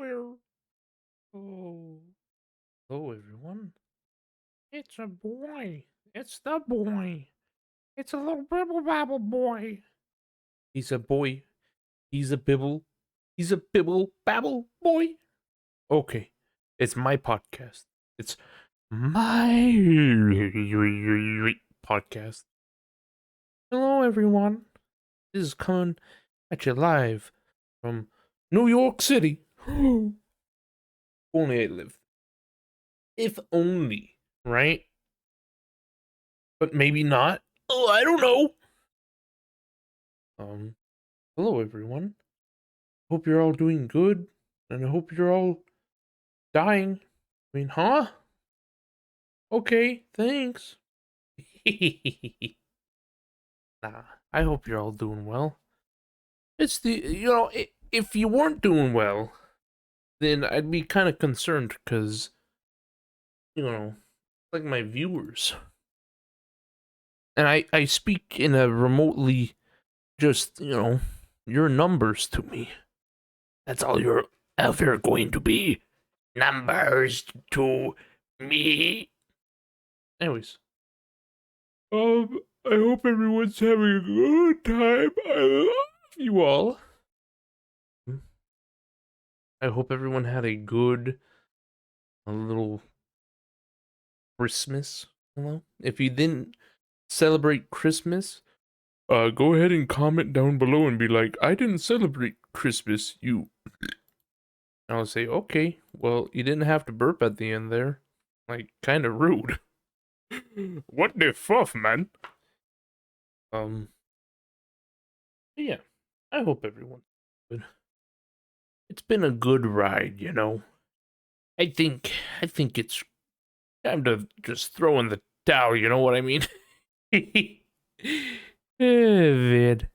everywhere. Oh, hello everyone. It's a boy. It's the boy. It's a little bibble babble boy. He's a boy. He's a bibble. He's a bibble babble boy. Okay, it's my podcast. It's my podcast. Hello everyone. This is coming at you live from New York City. Only I lived. If only, right? But maybe not. Oh, I don't know. Um, hello everyone. Hope you're all doing good, and I hope you're all dying. I mean, huh? Okay, thanks. Nah, I hope you're all doing well. It's if you weren't doing well, then I'd be kind of concerned because, like my viewers. And I speak in a remotely just, your numbers to me. That's all you're ever going to be. Numbers to me. Anyways. I hope everyone's having a good time. I love you all. I hope everyone had a little Christmas. If you didn't celebrate Christmas, go ahead and comment down below and be like, I didn't celebrate Christmas, you. And I'll say, okay, well, you didn't have to burp at the end there. Like, kind of rude. What the fuck, man? Yeah, I hope everyone's good. It's been a good ride, you know. I think it's time to just throw in the towel, you know what I mean? Vid.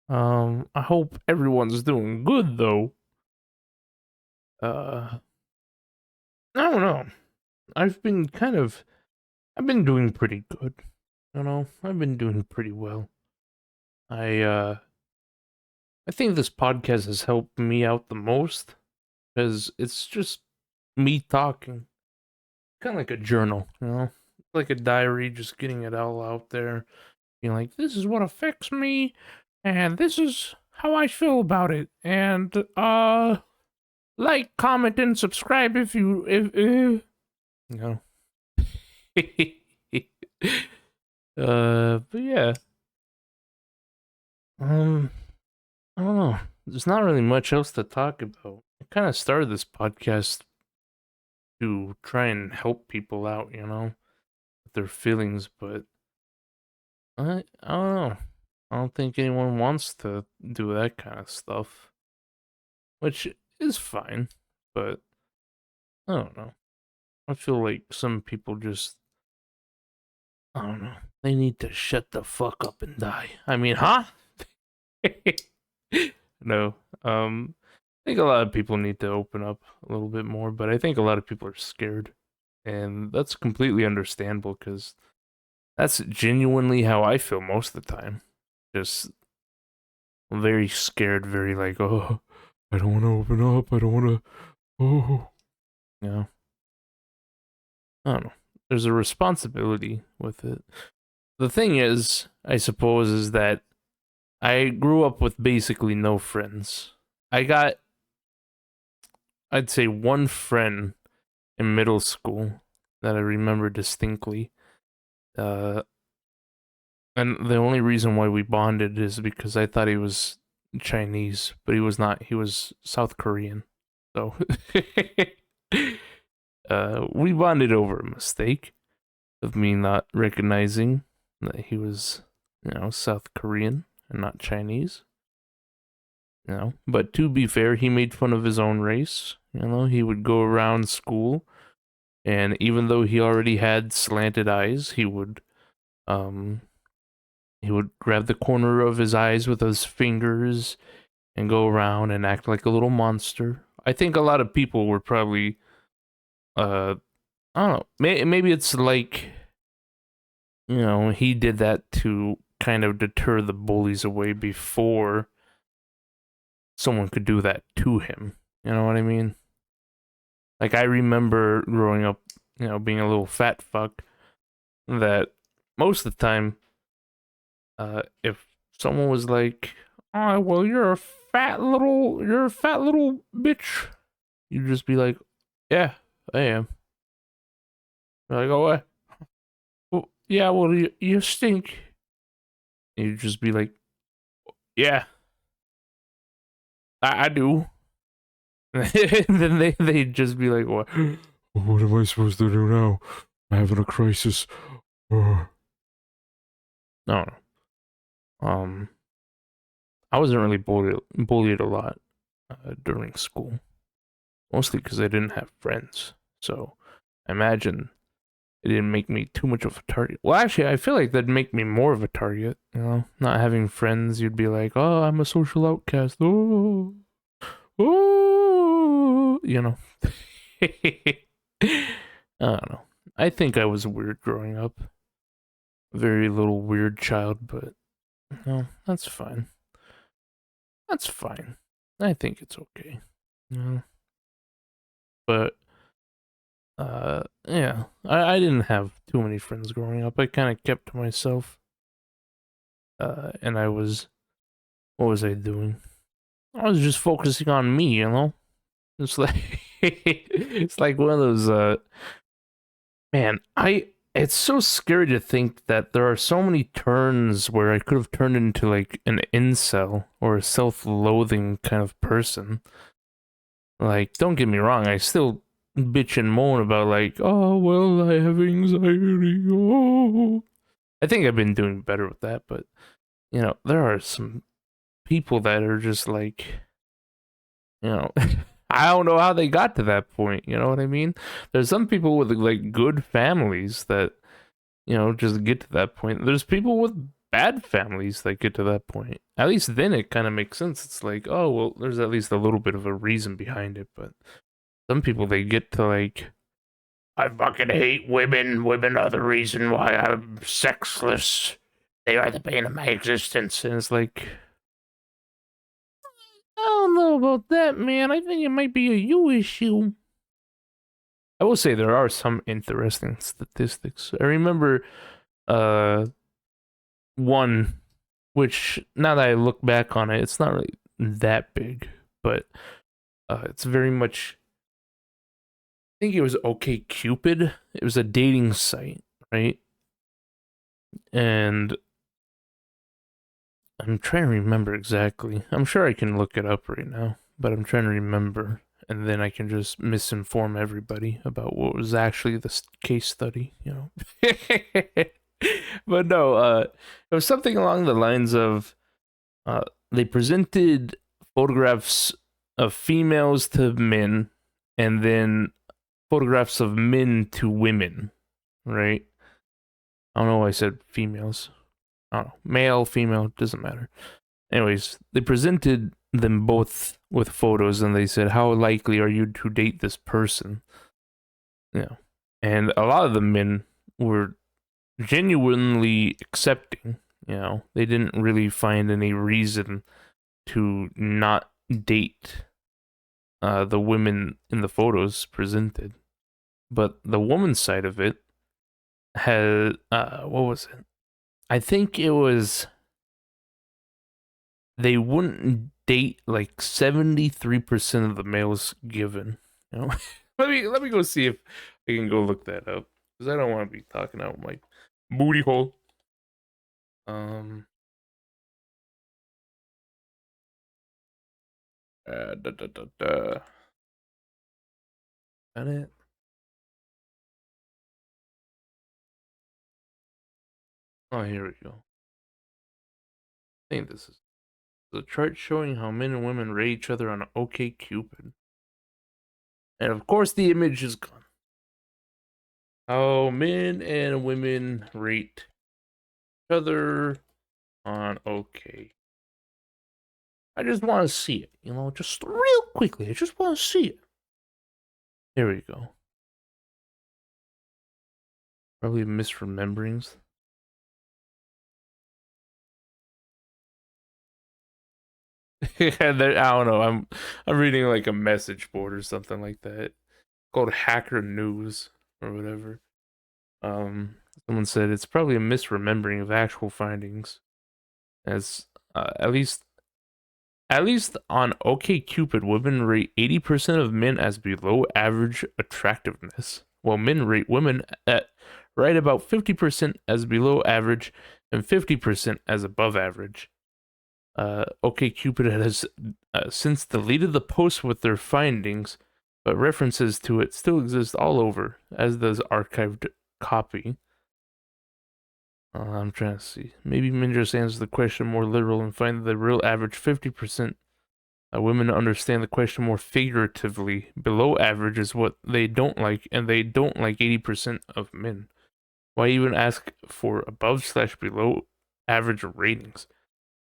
I hope everyone's doing good though. I don't know. I've been doing pretty good. I've been doing pretty well. I think this podcast has helped me out the most because it's just me talking. Kind of like a journal, like a diary, just getting it all out there. Being like, this is what affects me, and this is how I feel about it. And like, comment, and subscribe if you know. But yeah, I don't know. There's not really much else to talk about. I kind of started this podcast to try and help people out, with their feelings, but I don't know. I don't think anyone wants to do that kind of stuff, which is fine, but I don't know. I feel like some people just, I don't know, they need to shut the fuck up and die. I mean, huh? No. I think a lot of people need to open up a little bit more, but I think a lot of people are scared. And that's completely understandable because that's genuinely how I feel most of the time. Just very scared, very like, oh, I don't want to open up. I don't want to, oh. I don't know. There's a responsibility with it. The thing is, I suppose, is that I grew up with basically no friends. I got, I'd say, one friend in middle school that I remember distinctly. And the only reason why we bonded is because I thought he was Chinese, but he was not. He was South Korean. So we bonded over a mistake of me not recognizing that he was, South Korean and not Chinese. But to be fair, he made fun of his own race. He would go around school, and even though he already had slanted eyes, he would grab the corner of his eyes with his fingers and go around and act like a little monster. I think a lot of people were probably, I don't know, maybe it's like, he did that to kind of deter the bullies away before someone could do that to him. You know what I mean? Like, I remember growing up, being a little fat fuck, that most of the time, if someone was like, "Oh, well, you're a fat little bitch," you'd just be like, "Yeah, I am." They're like, "Oh, what? Well, yeah, well, you stink." And you'd just be like, "Yeah, I do." And then they'd just be like, "What? What am I supposed to do now? I'm having a crisis." No, no. I wasn't really bullied a lot during school, mostly because I didn't have friends. So I imagine it didn't make me too much of a target. Well, actually, I feel like that'd make me more of a target. Not having friends, you'd be like, "Oh, I'm a social outcast." Oh, oh, I don't know. I think I was weird growing up. Very little weird child, but no, that's fine. That's fine. I think it's okay. You know? But yeah, I didn't have too many friends growing up. I kind of kept to myself. And what was I doing? I was just focusing on me, you know? It's like, it's like one of those, man, it's so scary to think that there are so many turns where I could have turned into like an incel or a self-loathing kind of person. Like, don't get me wrong, I still bitch and moan about like, oh well, I have anxiety. Oh, I think I've been doing better with that, but there are some people that are just like, I don't know how they got to that point. You know what I mean? There's some people with like good families that just get to that point. There's people with bad families that get to that point. At least then it kind of makes sense. It's like, oh well, there's at least a little bit of a reason behind it, but some people they get to like, I fucking hate women. Women are the reason why I'm sexless. They are the bane of my existence. And it's like, I don't know about that, man. I think it might be a you issue. I will say there are some interesting statistics. I remember uh one which now that I look back on it, it's not really that big, but it's very much, I think it was OK Cupid. It was a dating site, right? And I'm trying to remember exactly. I'm sure I can look it up right now, but I'm trying to remember, and then I can just misinform everybody about what was actually the case study, But no, it was something along the lines of uh, they presented photographs of females to men, and then photographs of men to women, right? I don't know why I said females. I don't know. Male, female, doesn't matter. Anyways, they presented them both with photos and they said, how likely are you to date this person? And a lot of the men were genuinely accepting. They didn't really find any reason to not date the women in the photos presented. But the woman's side of it had, what was it? I think it was they wouldn't date like 73% of the males given. You know, let me go see if I can go look that up because I don't want to be talking out my booty hole. Da da da da. That it? Oh, here we go. I think this is the chart showing how men and women rate each other on OK Cupid, and of course the image is gone. How men and women rate each other on OK. I just want to see it, just real quickly. I just want to see it. Here we go. Probably misrememberings. And I don't know. I'm reading like a message board or something like that called Hacker News or whatever. Um, Someone said it's probably a misremembering of actual findings, as at least on OkCupid, women rate 80% of men as below average attractiveness, while men rate women at right about 50% as below average and 50% as above average. OkCupid has since deleted the post with their findings, but references to it still exist all over, as does archived copy. I'm trying to see. Maybe men just answer the question more literal and find that the real average 50%. Women understand the question more figuratively. Below average is what they don't like, and they don't like 80% of men. Why even ask for above/below average ratings?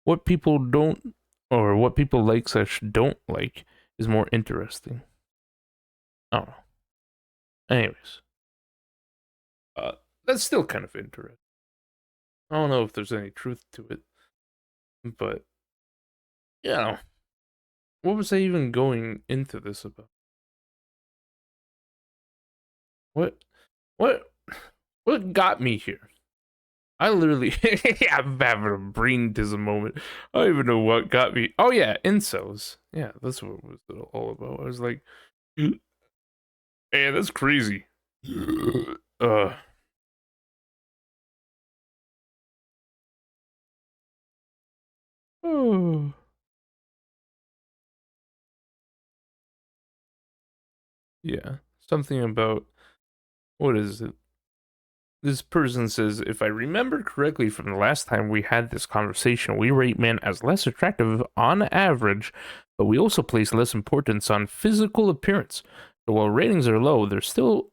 What people don't, or what people like/don't like, is more interesting. Oh, anyways, uh, that's still kind of interesting. I don't know if there's any truth to it, but you know, what was I even going into this about? What, what, what got me here? I literally, I'm having a brain tism moment. I don't even know what got me. Oh yeah, incels. Yeah, that's what it was all about. I was like, man, that's crazy. uh, oh, yeah, something about what is it? This person says, if I remember correctly from the last time we had this conversation, we rate men as less attractive on average, but we also place less importance on physical appearance. So while ratings are low, there's still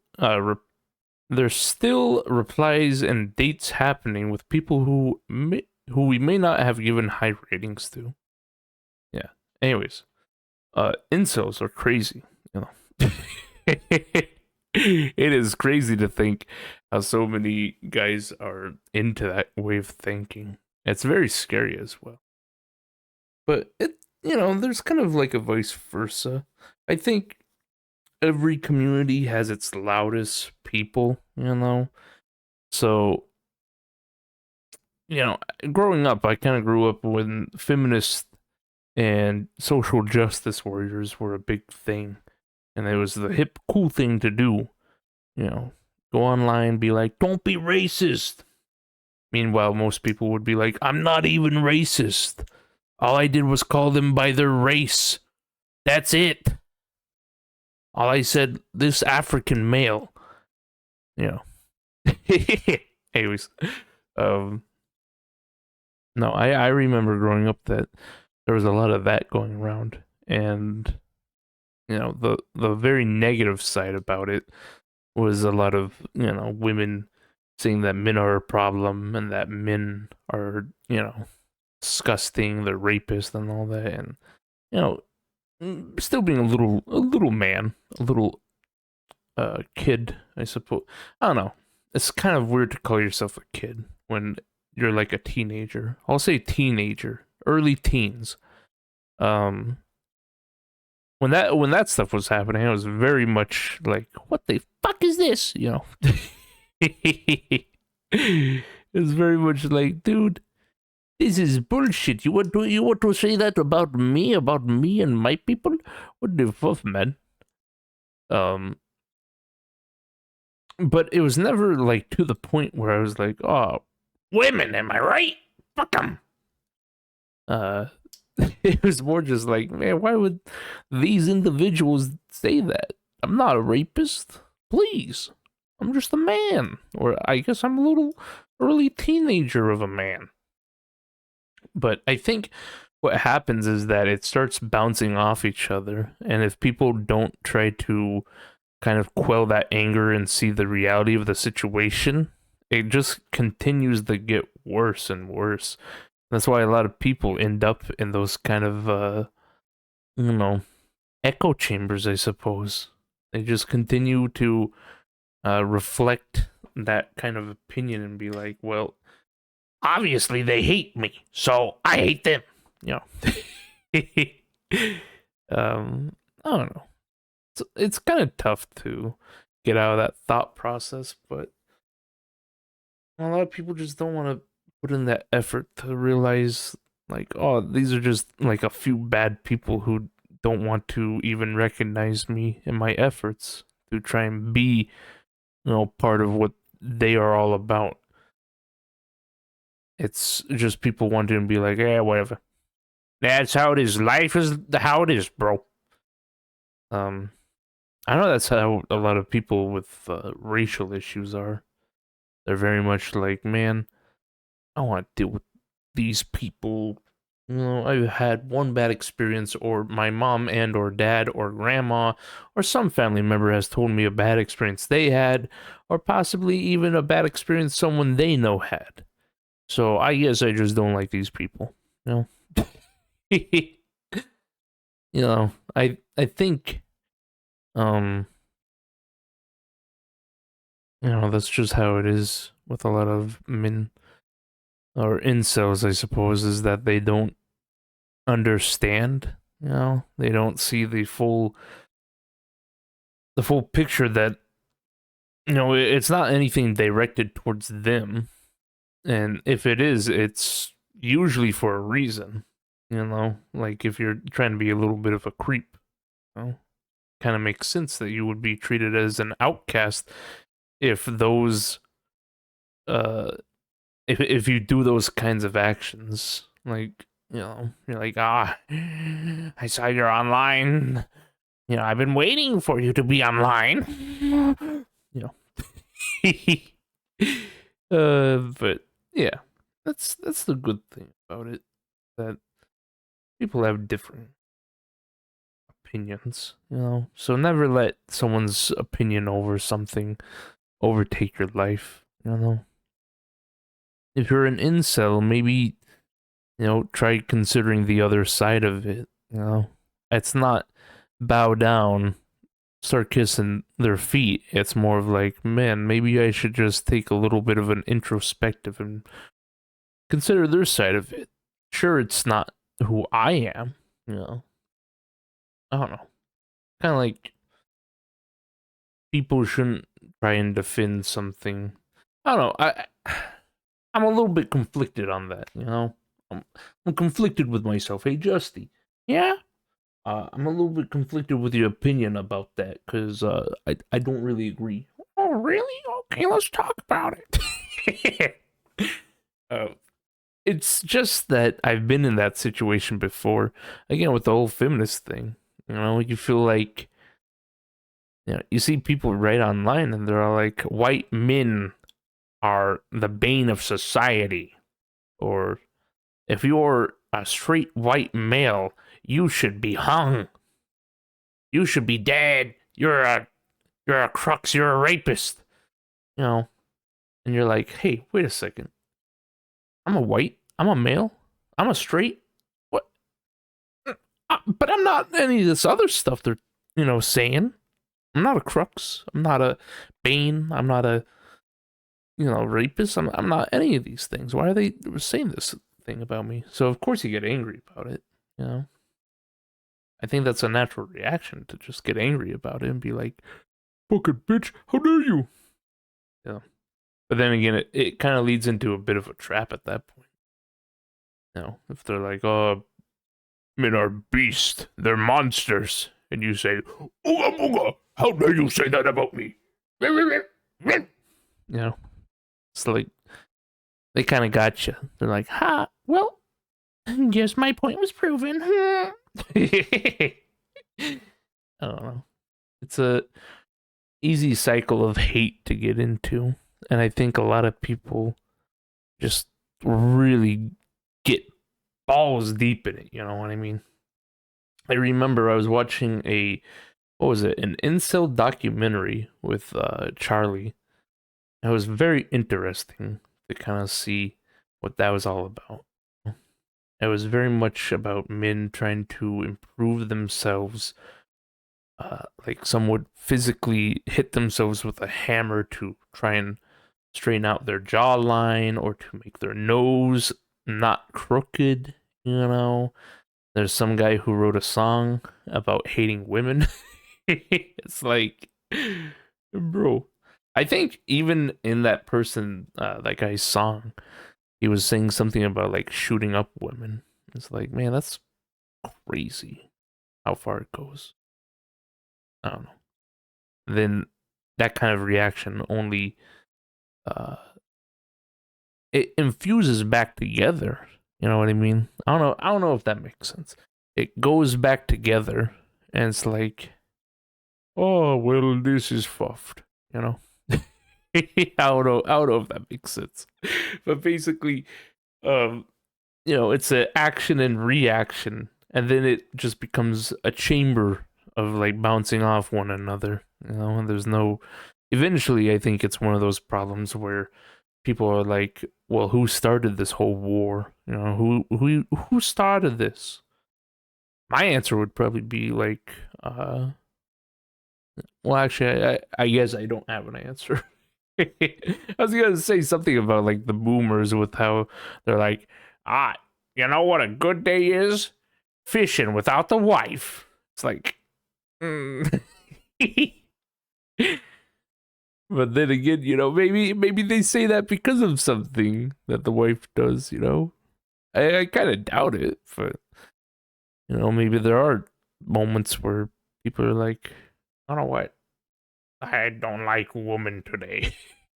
replies and dates happening with people who we may not have given high ratings to. Yeah. Anyways, incels are crazy, you know. It is crazy to think how so many guys are into that way of thinking. It's very scary as well. But there's kind of like a vice versa. I think every community has its loudest people, So, growing up, I kind of grew up when feminists and social justice warriors were a big thing. And it was the hip, cool thing to do. Go online, be like, don't be racist. Meanwhile, most people would be like, I'm not even racist. All I did was call them by their race. That's it. All I said, this African male. You know. Anyways, um, no, I remember growing up that there was a lot of that going around, and the very negative side about it was a lot of women saying that men are a problem and that men are disgusting, they're rapists and all that, and you know still being a little man, a little kid, I suppose. I don't know. It's kind of weird to call yourself a kid when you're like a teenager. I'll say teenager, early teens. Um, when that stuff was happening, I was very much like, "What the fuck is this?" It was very much like, dude, this is bullshit. You want to say that about me and my people? What the fuck, man? Um, but it was never like to the point where I was like, oh, women, am I right? Fuck them. Uh, it was more just like, man, why would these individuals say that? I'm not a rapist. Please. I'm just a man. Or I guess I'm a little early teenager of a man. But I think what happens is that it starts bouncing off each other. And if people don't try to kind of quell that anger and see the reality of the situation, it just continues to get worse and worse. That's why a lot of people end up in those kind of, you know, echo chambers, I suppose. They just continue to reflect that kind of opinion and be like, well, obviously they hate me, so I hate them. You know. I don't know. It's kind of tough to get out of that thought process, but a lot of people just don't want to put in that effort to realize, like, oh, these are just like a few bad people who don't want to even recognize me and my efforts to try and be, part of what they are all about. It's just people wanting to be like, yeah, whatever. That's how it is. Life is how it is, bro. Um, I know that's how a lot of people with racial issues are. They're very much like, man, I want to deal with these people. I've had one bad experience, or my mom and or dad or grandma or some family member has told me a bad experience they had, or possibly even a bad experience someone they know had. So I guess I just don't like these people. You know, I think um that's just how it is with a lot of men or incels, I suppose, is that they don't understand. They don't see the full picture that it's not anything directed towards them, and if it is, it's usually for a reason. Like if you're trying to be a little bit of a creep, kind of makes sense that you would be treated as an outcast if those uh if you do those kinds of actions. Like, you're like, I saw you're online. I've been waiting for you to be online. you but yeah, that's the good thing about it, that people have different opinions. So never let someone's opinion over something overtake your life. If you're an incel, maybe try considering the other side of it. It's not bow down, start kissing their feet. It's more of like, man, maybe I should just take a little bit of an introspective and consider their side of it. Sure, it's not who I am. I don't know. Kind of like people shouldn't try and defend something. I don't know. I'm a little bit conflicted on that. I'm conflicted with myself. Hey, Justy. Yeah. I'm a little bit conflicted with your opinion about that because I don't really agree. Oh, really? Okay, let's talk about it. uh, it's just that I've been in that situation before. Again, with the whole feminist thing. You feel like, you see people write online and they're all like, white men are the bane of society. Or if you're a straight white male, you should be hung. You should be dead. You're a crux. You're a rapist. And you're like, hey, wait a second. I'm a white. I'm a male. I'm a straight. What? But I'm not any of this other stuff they're saying. I'm not a crux. I'm not a bane. I'm not a rapist. I'm not any of these things. Why are they saying this thing about me? So of course you get angry about it. I think that's a natural reaction to just get angry about it and be like, fucking bitch, how dare you? But then again, it kind of leads into a bit of a trap at that point. If they're like, oh, men are beasts, they're monsters, and you say, ooga booga, how dare you say that about me? It's like, they kind of got you. They're like, ha, well, guess my point was proven. I don't know. It's a easy cycle of hate to get into, and I think a lot of people just really get balls deep in it. You know what I mean? I remember I was watching an incel documentary with Charlie. It was very interesting to kind of see what that was all about. It was very much about men trying to improve themselves. Like some would physically hit themselves with a hammer to try and straighten out their jawline or to make their nose not crooked. There's some guy who wrote a song about hating women. It's like, bro. I think even in that guy's song, he was saying something about like shooting up women. It's like, man, that's crazy how far it goes. I don't know. Then that kind of reaction only uh it infuses back together. You know what I mean? I don't know if that makes sense. It goes back together and it's like, oh well, this is fuffed, you know? I don't know if that makes sense. But basically, it's an action and reaction, and then it just becomes a chamber of like bouncing off one another. And there's no. Eventually, I think it's one of those problems where people are like, "Well, who started this whole war? Who started this?" My answer would probably be like, well, actually, I guess I don't have an answer. I was gonna say something about like the boomers with how they're like, ah, you know what a good day is? Fishing without the wife. It's like, mm. But then again, maybe they say that because of something that the wife does. I kind of doubt it, but maybe there are moments where people are like, I don't know what, I don't like woman today.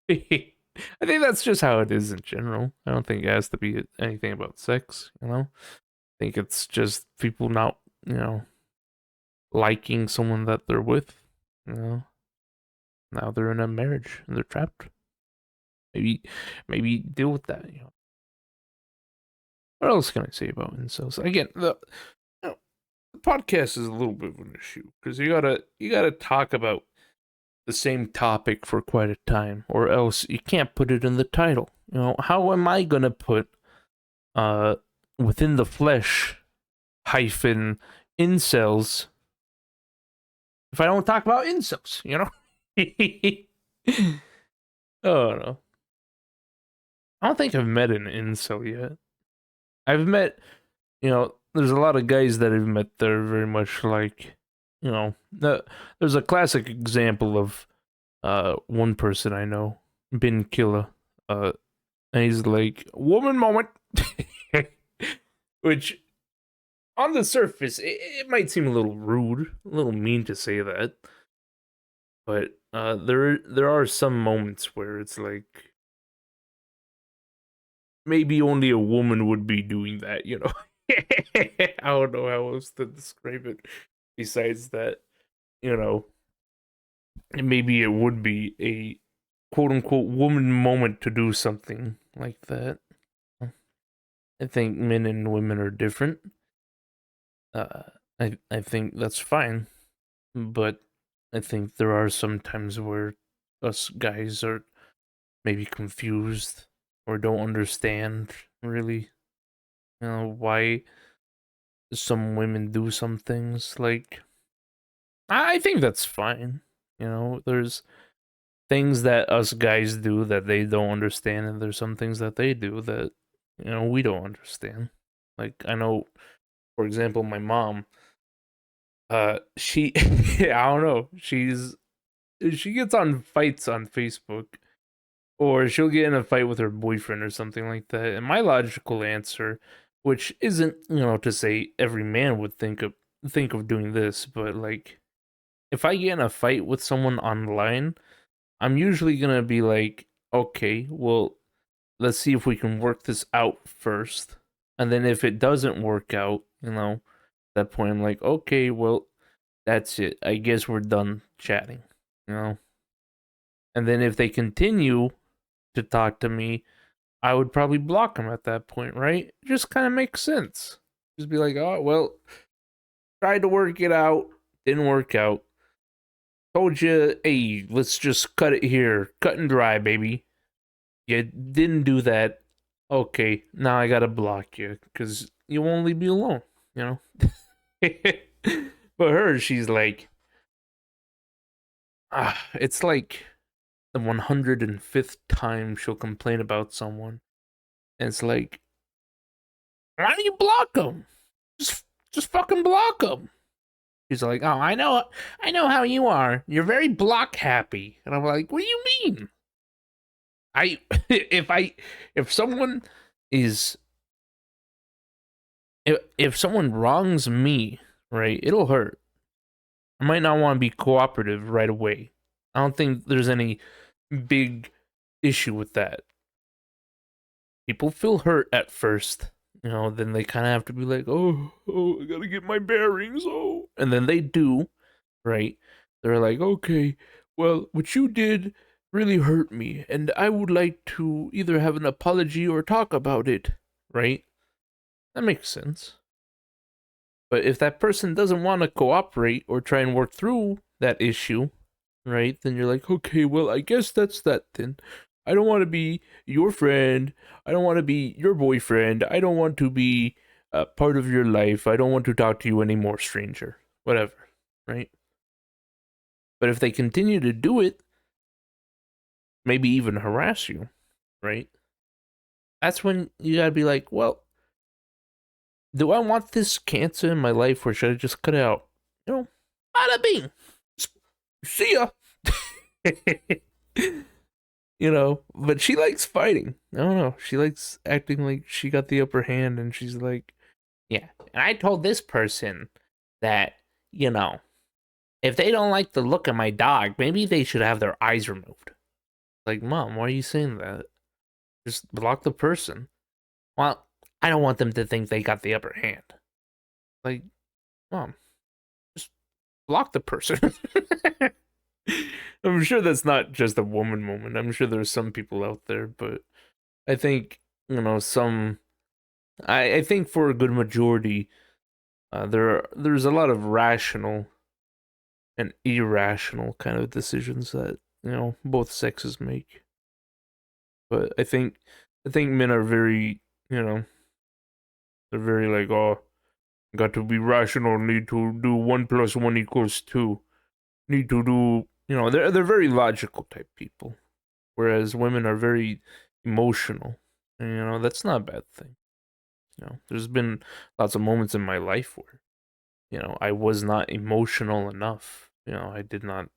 I think that's just how it is in general. I don't think it has to be anything about sex. I think it's just people not, liking someone that they're with. You know, now they're in a marriage and they're trapped. Maybe, maybe deal with that. What else can I say about incels? Again, you know, the podcast is a little bit of an issue because you gotta talk about the same topic for quite a time, or else you can't put it in the title. How am I gonna put uh within the flesh hyphen incels if I don't talk about incels? Oh no. I don't think I've met an incel yet. I've met, there's a lot of guys that I've met that are very much like, there's a classic example of one person I know, Bin Killa. And he's like, woman moment. Which on the surface, it might seem a little rude, a little mean to say that, but there are some moments where it's like maybe only a woman would be doing that. I don't know how else to describe it besides that, you know, maybe it would be a quote unquote woman moment to do something like that. I think men and women are different. Uh, I think that's fine, but I think there are some times where us guys are maybe confused or don't understand really, why some women do some things. Like, I think that's fine. There's things that us guys do that they don't understand, and there's some things that they do that we don't understand. Like, I know, for example, my mom. She, I don't know. She gets on fights on Facebook, or she'll get in a fight with her boyfriend or something like that. And my logical answer, which isn't to say every man would think of doing this, but like if I get in a fight with someone online, I'm usually gonna be like, okay, well, let's see if we can work this out first, and then if it doesn't work out, at that point I'm like, okay, well, that's it. I guess we're done chatting, you know. And then if they continue to talk to me, I would probably block them at that point, right? It just kind of makes sense. Just be like, oh, well, tried to work it out, didn't work out. Told you, hey, let's just cut it here. Cut and dry, baby. You didn't do that. Okay, now I gotta block you because you won't leave me alone, you know? But her, she's like, it's like the 105th time she'll complain about someone. And it's like, why do you block them? Just just fucking block them. He's like, oh, I know how you are. You're very block happy. And I'm like, what do you mean? I if someone is if someone wrongs me, right, it'll hurt. I might not want to be cooperative right away. I don't think there's any big issue with that. People feel hurt at first, then they kind of have to be like, oh, I gotta get my bearings, and then they do, right? They're like, okay, well, what you did really hurt me, and I would like to either have an apology or talk about it, right? That makes sense. But if that person doesn't want to cooperate or try and work through that issue, right, then you're like, okay, well, I guess that's that then. I don't want to be your friend. I don't want to be your boyfriend. I don't want to be a part of your life. I don't want to talk to you anymore, stranger. Whatever, right? But if they continue to do it, maybe even harass you, right? That's when you gotta be like, well, do I want this cancer in my life or should I just cut it out? Bada bing. See ya. But she likes fighting. I don't know. She likes acting like she got the upper hand and she's like, yeah. And I told this person that, if they don't like the look of my dog, maybe they should have their eyes removed. Like, Mom, why are you saying that? Just block the person. Well, I don't want them to think they got the upper hand. Like, Mom, just block the person. I'm sure that's not just a woman moment. I'm sure there's some people out there, but I think, I think for a good majority, there's a lot of rational and irrational kind of decisions that, both sexes make. But I think men are very, they're very like, oh, got to be rational, need to do 1 + 1 = 2. Need to do, they're very logical type people. Whereas women are very emotional. And, that's not a bad thing. There's been lots of moments in my life where, I was not emotional enough. I did not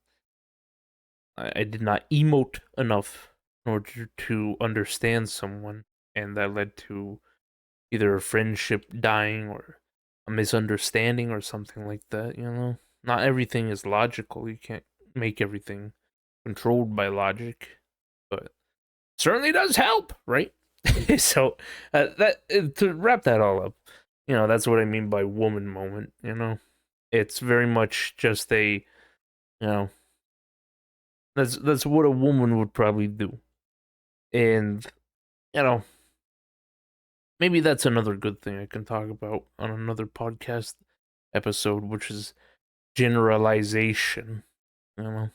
emote enough in order to understand someone, and that led to either a friendship dying or a misunderstanding or something like that. Not everything is logical. You can't make everything controlled by logic, but certainly does help, right? So to wrap that all up, that's what I mean by woman moment. It's very much just a, you know, that's what a woman would probably do, and you know, maybe that's another good thing I can talk about on another podcast episode, which is generalization. You know,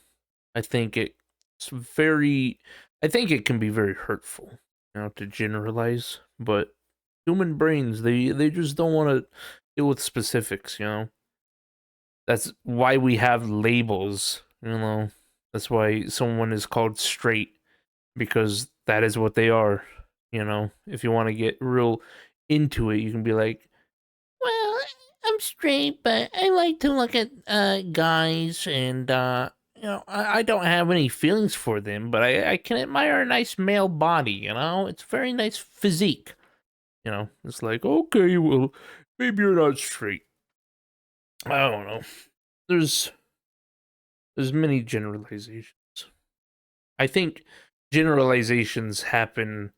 I think it's very, I think it can be very hurtful, to generalize, but human brains, they just don't want to deal with specifics. That's why we have labels. That's why someone is called straight, because that is what they are. If you want to get real into it, you can be like, well, I'm straight, but I like to look at guys, and I don't have any feelings for them, but I can admire a nice male body. It's a very nice physique. It's like, okay, well, maybe you're not straight. I don't know. There's many generalizations. I think generalizations happen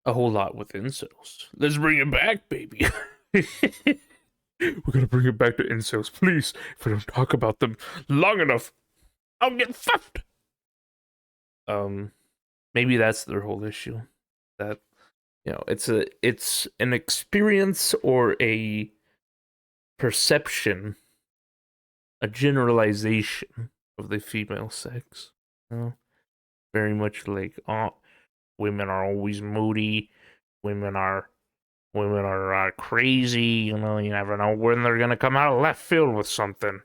a whole lot with incels. Let's bring it back, baby. We're gonna bring it back to incels, please. If we don't talk about them long enough, I'll get fucked. Maybe that's their whole issue. That it's an experience or a perception, a generalization of the female sex. Very much like, oh, women are always moody. Women are crazy. You never know when they're gonna come out of left field with something.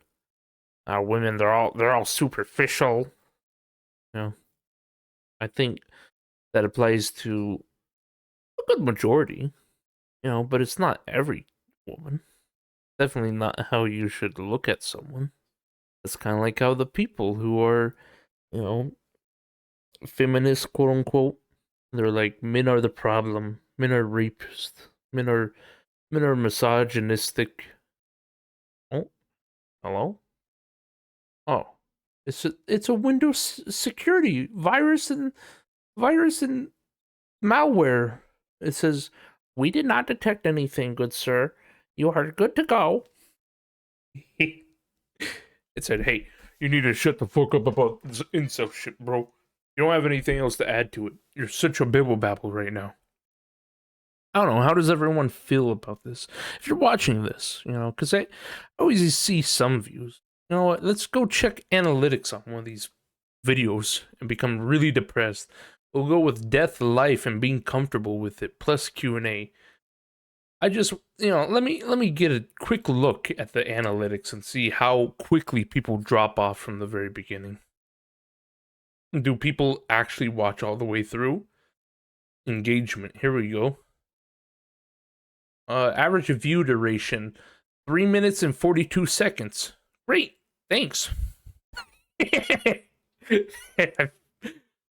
Women, they're all superficial. I think that applies to a good majority. But it's not every woman. definitely not how you should look at someone. It's kind of like how the people who are, you know, feminists, quote unquote, they're like, men are the problem, men are rapists, men are misogynistic. Oh, hello. Oh, it's a Windows security virus and malware. It says we did not detect anything, good sir. You are good to go. It said, "Hey, you need to shut the fuck up about this incel shit, bro. You don't have anything else to add to it. You're such a bibble babble right now." I don't know. How does everyone feel about this? If you're watching this, because I always see some views. You know what? Let's go check analytics on one of these videos and become really depressed. We'll go with death, life, and being comfortable with it, plus Q&A. I just, let me get a quick look at the analytics and see how quickly people drop off from the very beginning. Do people actually watch all the way through? Engagement. Here we go. Average view duration 3 minutes and 42 seconds. Great. Thanks.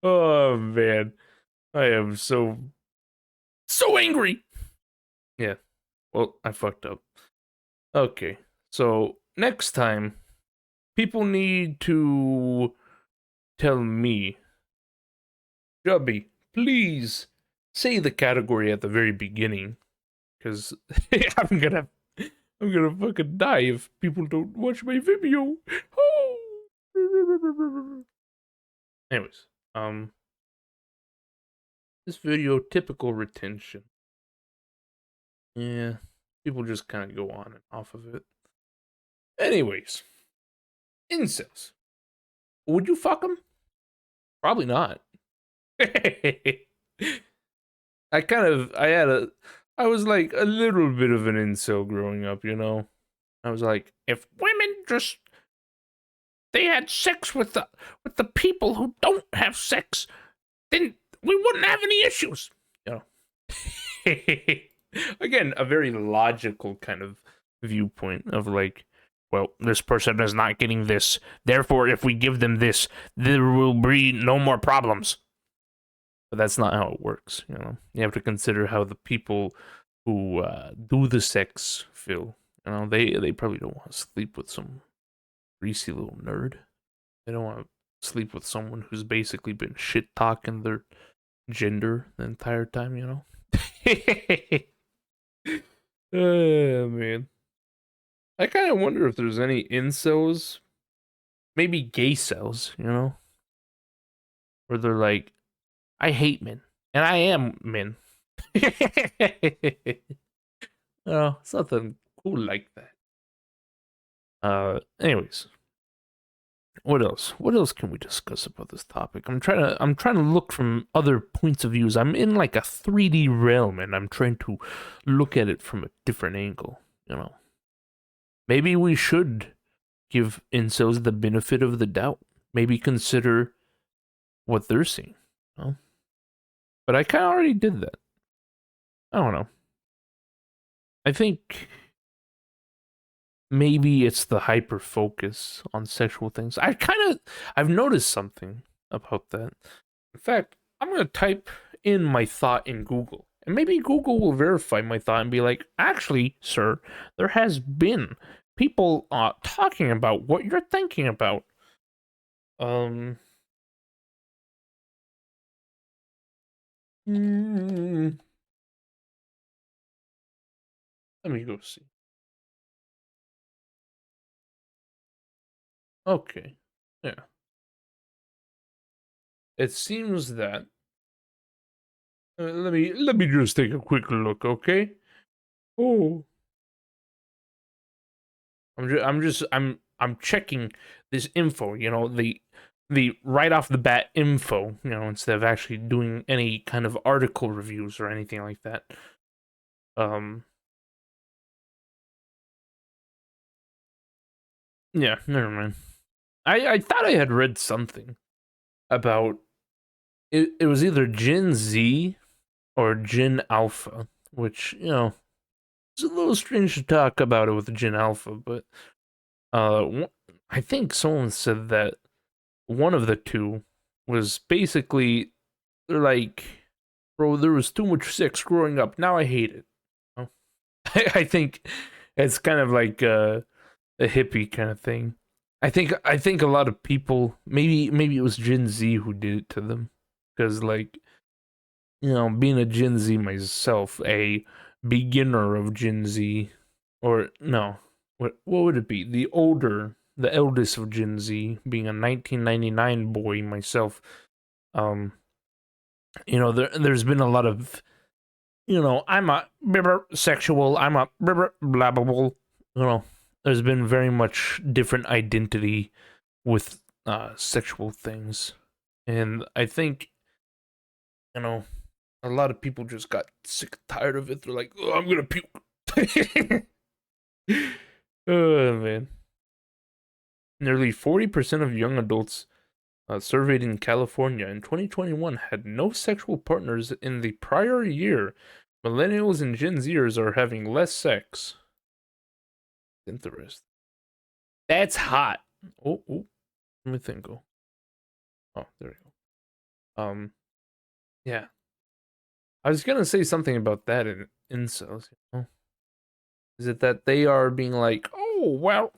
Oh man. I am so angry. Yeah. Well, I fucked up. Okay. So, next time people need to tell me, Jubby, please say the category at the very beginning, because I'm gonna fucking die if people don't watch my video. Oh. Anyways, this video, typical retention. Yeah, people just kind of go on and off of it. Anyways, incels. Would you fuck them? Probably not. I was like a little bit of an incel growing up, I was like, if women just they had sex with the people who don't have sex, then we wouldn't have any issues. Again, a very logical kind of viewpoint of like, well, this person is not getting this, therefore, if we give them this, there will be no more problems. But that's not how it works. You have to consider how the people who do the sex feel. They probably don't want to sleep with some greasy little nerd. They don't want to sleep with someone who's basically been shit talking their gender the entire time. Oh man, I kind of wonder if there's any incels, maybe gay cells, where they're like, I hate men, and I am men. Oh, something cool like that. Anyways, what else? What else can we discuss about this topic? I'm trying to look from other points of views. I'm in like a 3D realm, and I'm trying to look at it from a different angle. Maybe we should give incels the benefit of the doubt. Maybe consider what they're seeing. But I kind of already did that. I don't know. I think maybe it's the hyper focus on sexual things. I've noticed something about that. In fact, I'm gonna type in my thought in Google, and maybe Google will verify my thought and be like, actually, sir, there has been people talking about what you're thinking about. Um. Let me go see. Okay. Yeah. It seems that let me just take a quick look, okay? Oh, I'm checking this info, the right off the bat info, instead of actually doing any kind of article reviews or anything like that. Yeah, never mind. I thought I had read something about it. It was either Gen Z or Gen Alpha, which it's a little strange to talk about it with Gen Alpha, but I think someone said that one of the two was basically like, bro, there was too much sex growing up. Now I hate it. You know? I think it's kind of like a hippie kind of thing. I think a lot of people, maybe it was Gen Z who did it to them, because like, being a Gen Z myself, a beginner of Gen Z, or no, what would it be? The eldest of Gen Z, being a 1999 boy myself. Um, there's been a lot of, I'm a sexual, I'm a blah blah blah. There's been very much different identity with sexual things, and I think, you know a lot of people just got sick and tired of it. They're like, oh, I'm gonna puke. Oh man. Nearly 40% of young adults surveyed in California in 2021 had no sexual partners in the prior year. Millennials and Gen Zers are having less sex. Interesting. That's hot. Oh, let me think. Oh, there we go. Yeah. I was gonna say something about that in incels. Is it that they are being like, oh well,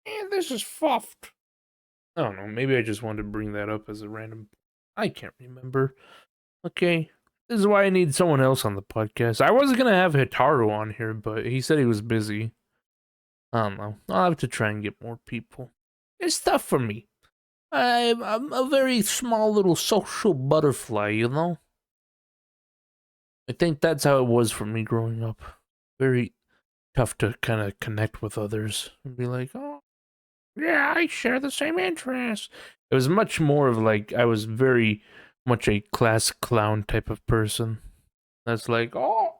man, this is fuffed. I don't know. Maybe I just wanted to bring that up as a random. I can't remember. Okay, this is why I need someone else on the podcast. I was gonna have Hitaru on here, but he said he was busy. I don't know. I'll have to try and get more people. It's tough for me. I'm a very small little social butterfly, you know? I think that's how it was for me growing up. Very tough to kind of connect with others and be like, oh, yeah, I share the same interests. It was much more of like, I was very much a class clown type of person. That's like, oh,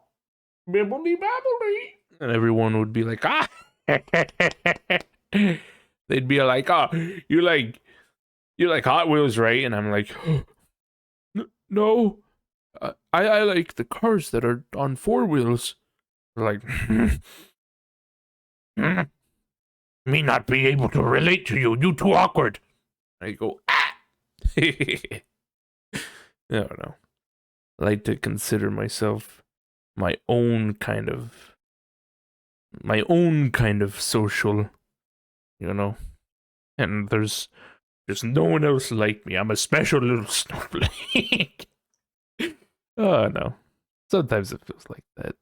bibbly babbly. And everyone would be like, ah. They'd be like, oh, you like Hot Wheels, right? And I'm like, no, I like the cars that are on four wheels. They're like, me not be able to relate to you. You too awkward. I go, ah. I don't know. I like to consider myself my own kind of social, you know. And there's no one else like me. I'm a special little snowflake. Oh no. Sometimes it feels like that.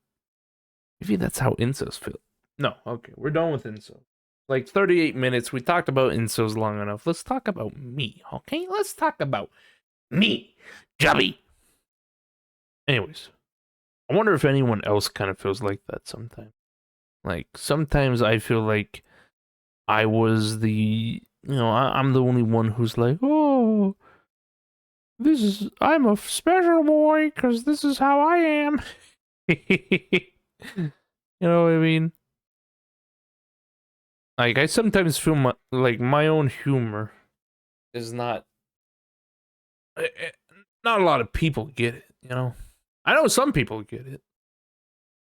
Maybe that's how incels feel. No, okay, we're done with incels. Like 38 minutes. We talked about incels long enough. Let's talk about me, okay? Let's talk about me, Jubby. Anyways, I wonder if anyone else kind of feels like that sometimes. Like, sometimes I feel like I was I'm the only one who's like, oh, I'm a special boy because this is how I am. You know what I mean? Like, I sometimes feel my own humor is not. Not a lot of people get it, you know? I know some people get it,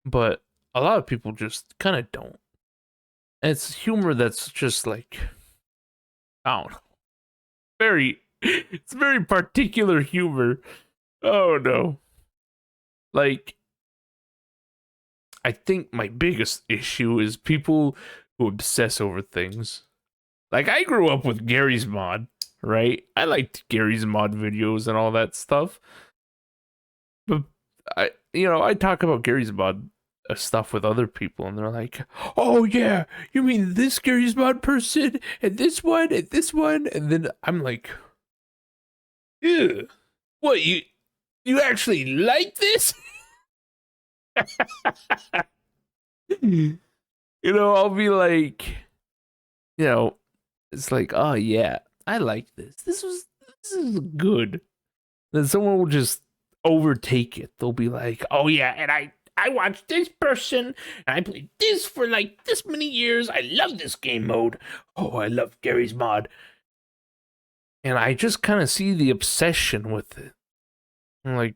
but a lot of people just kind of don't. And it's humor that's just like, I don't know. It's very particular humor. Oh no. Like, I think my biggest issue is people who obsess over things. Like, I grew up with Gary's Mod, right? I liked Gary's Mod videos and all that stuff. But I talk about Gary's Mod stuff with other people, and they're like, "Oh yeah, you mean this Gary's Mod person, and this one, and this one?" And then I'm like, "Ew, what you actually like this?" I'll be like, it's like, oh yeah, I like this. This is good. Then someone will just overtake it. They'll be like, oh yeah, and I watched this person, and I played this for like this many years. I love this game mode. Oh, I love Gary's Mod. And I just kind of see the obsession with it. I'm like,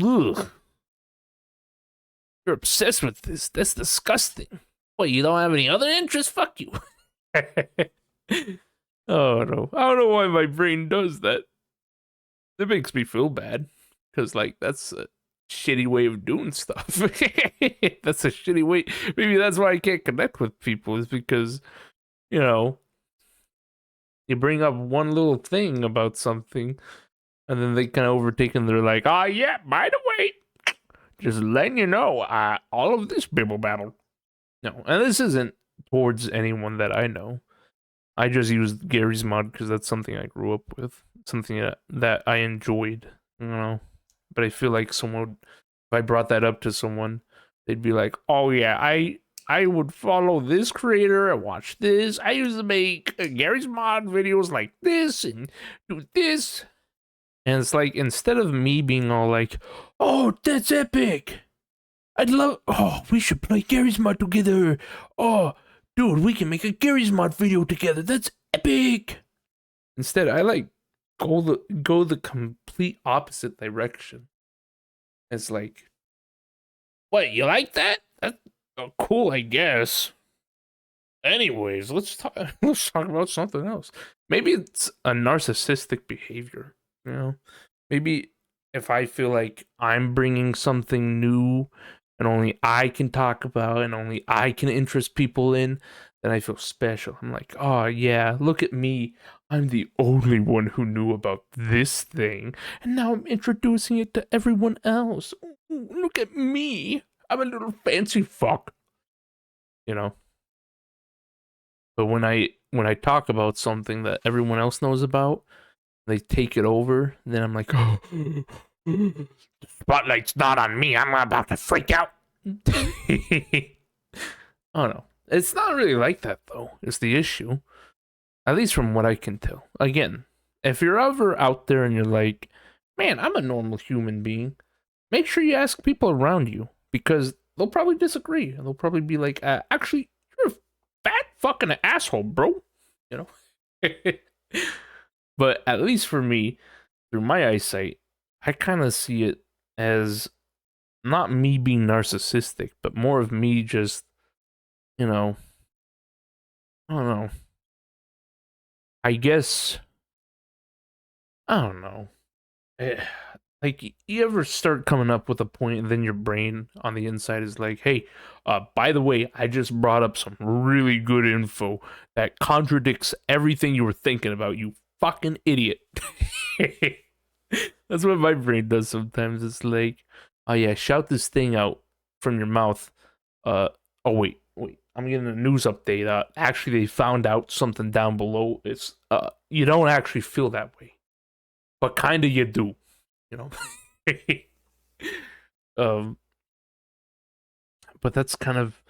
ugh. You're obsessed with this. That's disgusting. What, you don't have any other interests? Fuck you. Oh no. I don't know why my brain does that. It makes me feel bad. Because, like, that's a shitty way of doing stuff. That's a shitty way. Maybe that's why I can't connect with people, is because, you know, you bring up one little thing about something, and then they kind of overtake and they're like, oh, yeah, by the way, just letting you know, all of this bibble babble. No, and this isn't towards anyone that I know. I just used Gary's mod because that's something I grew up with, something that I enjoyed, you know. But I feel like someone would, if I brought that up to someone, they'd be like, "Oh yeah, I would follow this creator and watch this. I used to make Gary's mod videos like this and do this." And it's like, instead of me being all like, "Oh, that's epic. I'd love. Oh, we should play Gary's mod together. Oh, dude, we can make a Gary's mod video together. That's epic." Instead, I like go the complete opposite direction. It's like, what, you like that? That's cool, I guess. Anyways, let's talk. Let's talk about something else. Maybe it's a narcissistic behavior. You know, maybe if I feel like I'm bringing something new and only I can talk about and only I can interest people in, then I feel special. I'm like, oh yeah, look at me. I'm the only one who knew about this thing, and now I'm introducing it to everyone else. Ooh, look at me. I'm a little fancy fuck. You know? But when I talk about something that everyone else knows about, they take it over, then I'm like, oh, the spotlight's not on me. I'm about to freak out. I don't know. It's not really like that, though, is the issue. At least from what I can tell. Again, if you're ever out there and you're like, man, I'm a normal human being, make sure you ask people around you, because they'll probably disagree. And they'll probably be like, actually, you're a fat fucking asshole, bro. You know? But at least for me, through my eyesight, I kind of see it as not me being narcissistic, but more of me just, you know, I don't know. I guess, I don't know. Eh, like, you ever start coming up with a point and then your brain on the inside is like, hey, by the way, I just brought up some really good info that contradicts everything you were thinking about, you fucking idiot. That's what my brain does sometimes. It's like, oh yeah, shout this thing out from your mouth. Oh wait, I'm getting a news update. Actually, they found out something down below. It's you don't actually feel that way, but kind of you do. You know. um, but that's kind of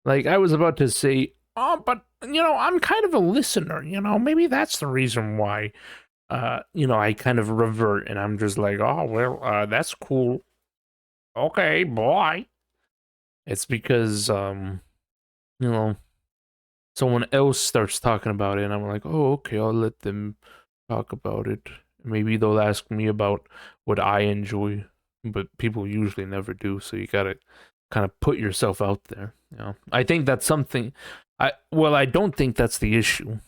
like, I was about to say, oh, but you know, I'm kind of a listener. You know, maybe that's the reason why. You know, I kind of revert and I'm just like, oh well, that's cool. Okay, boy. It's because you know, someone else starts talking about it and I'm like, oh okay, I'll let them talk about it. Maybe they'll ask me about what I enjoy, but people usually never do, so you gotta kind of put yourself out there. You know, I think that's something. I don't think that's the issue.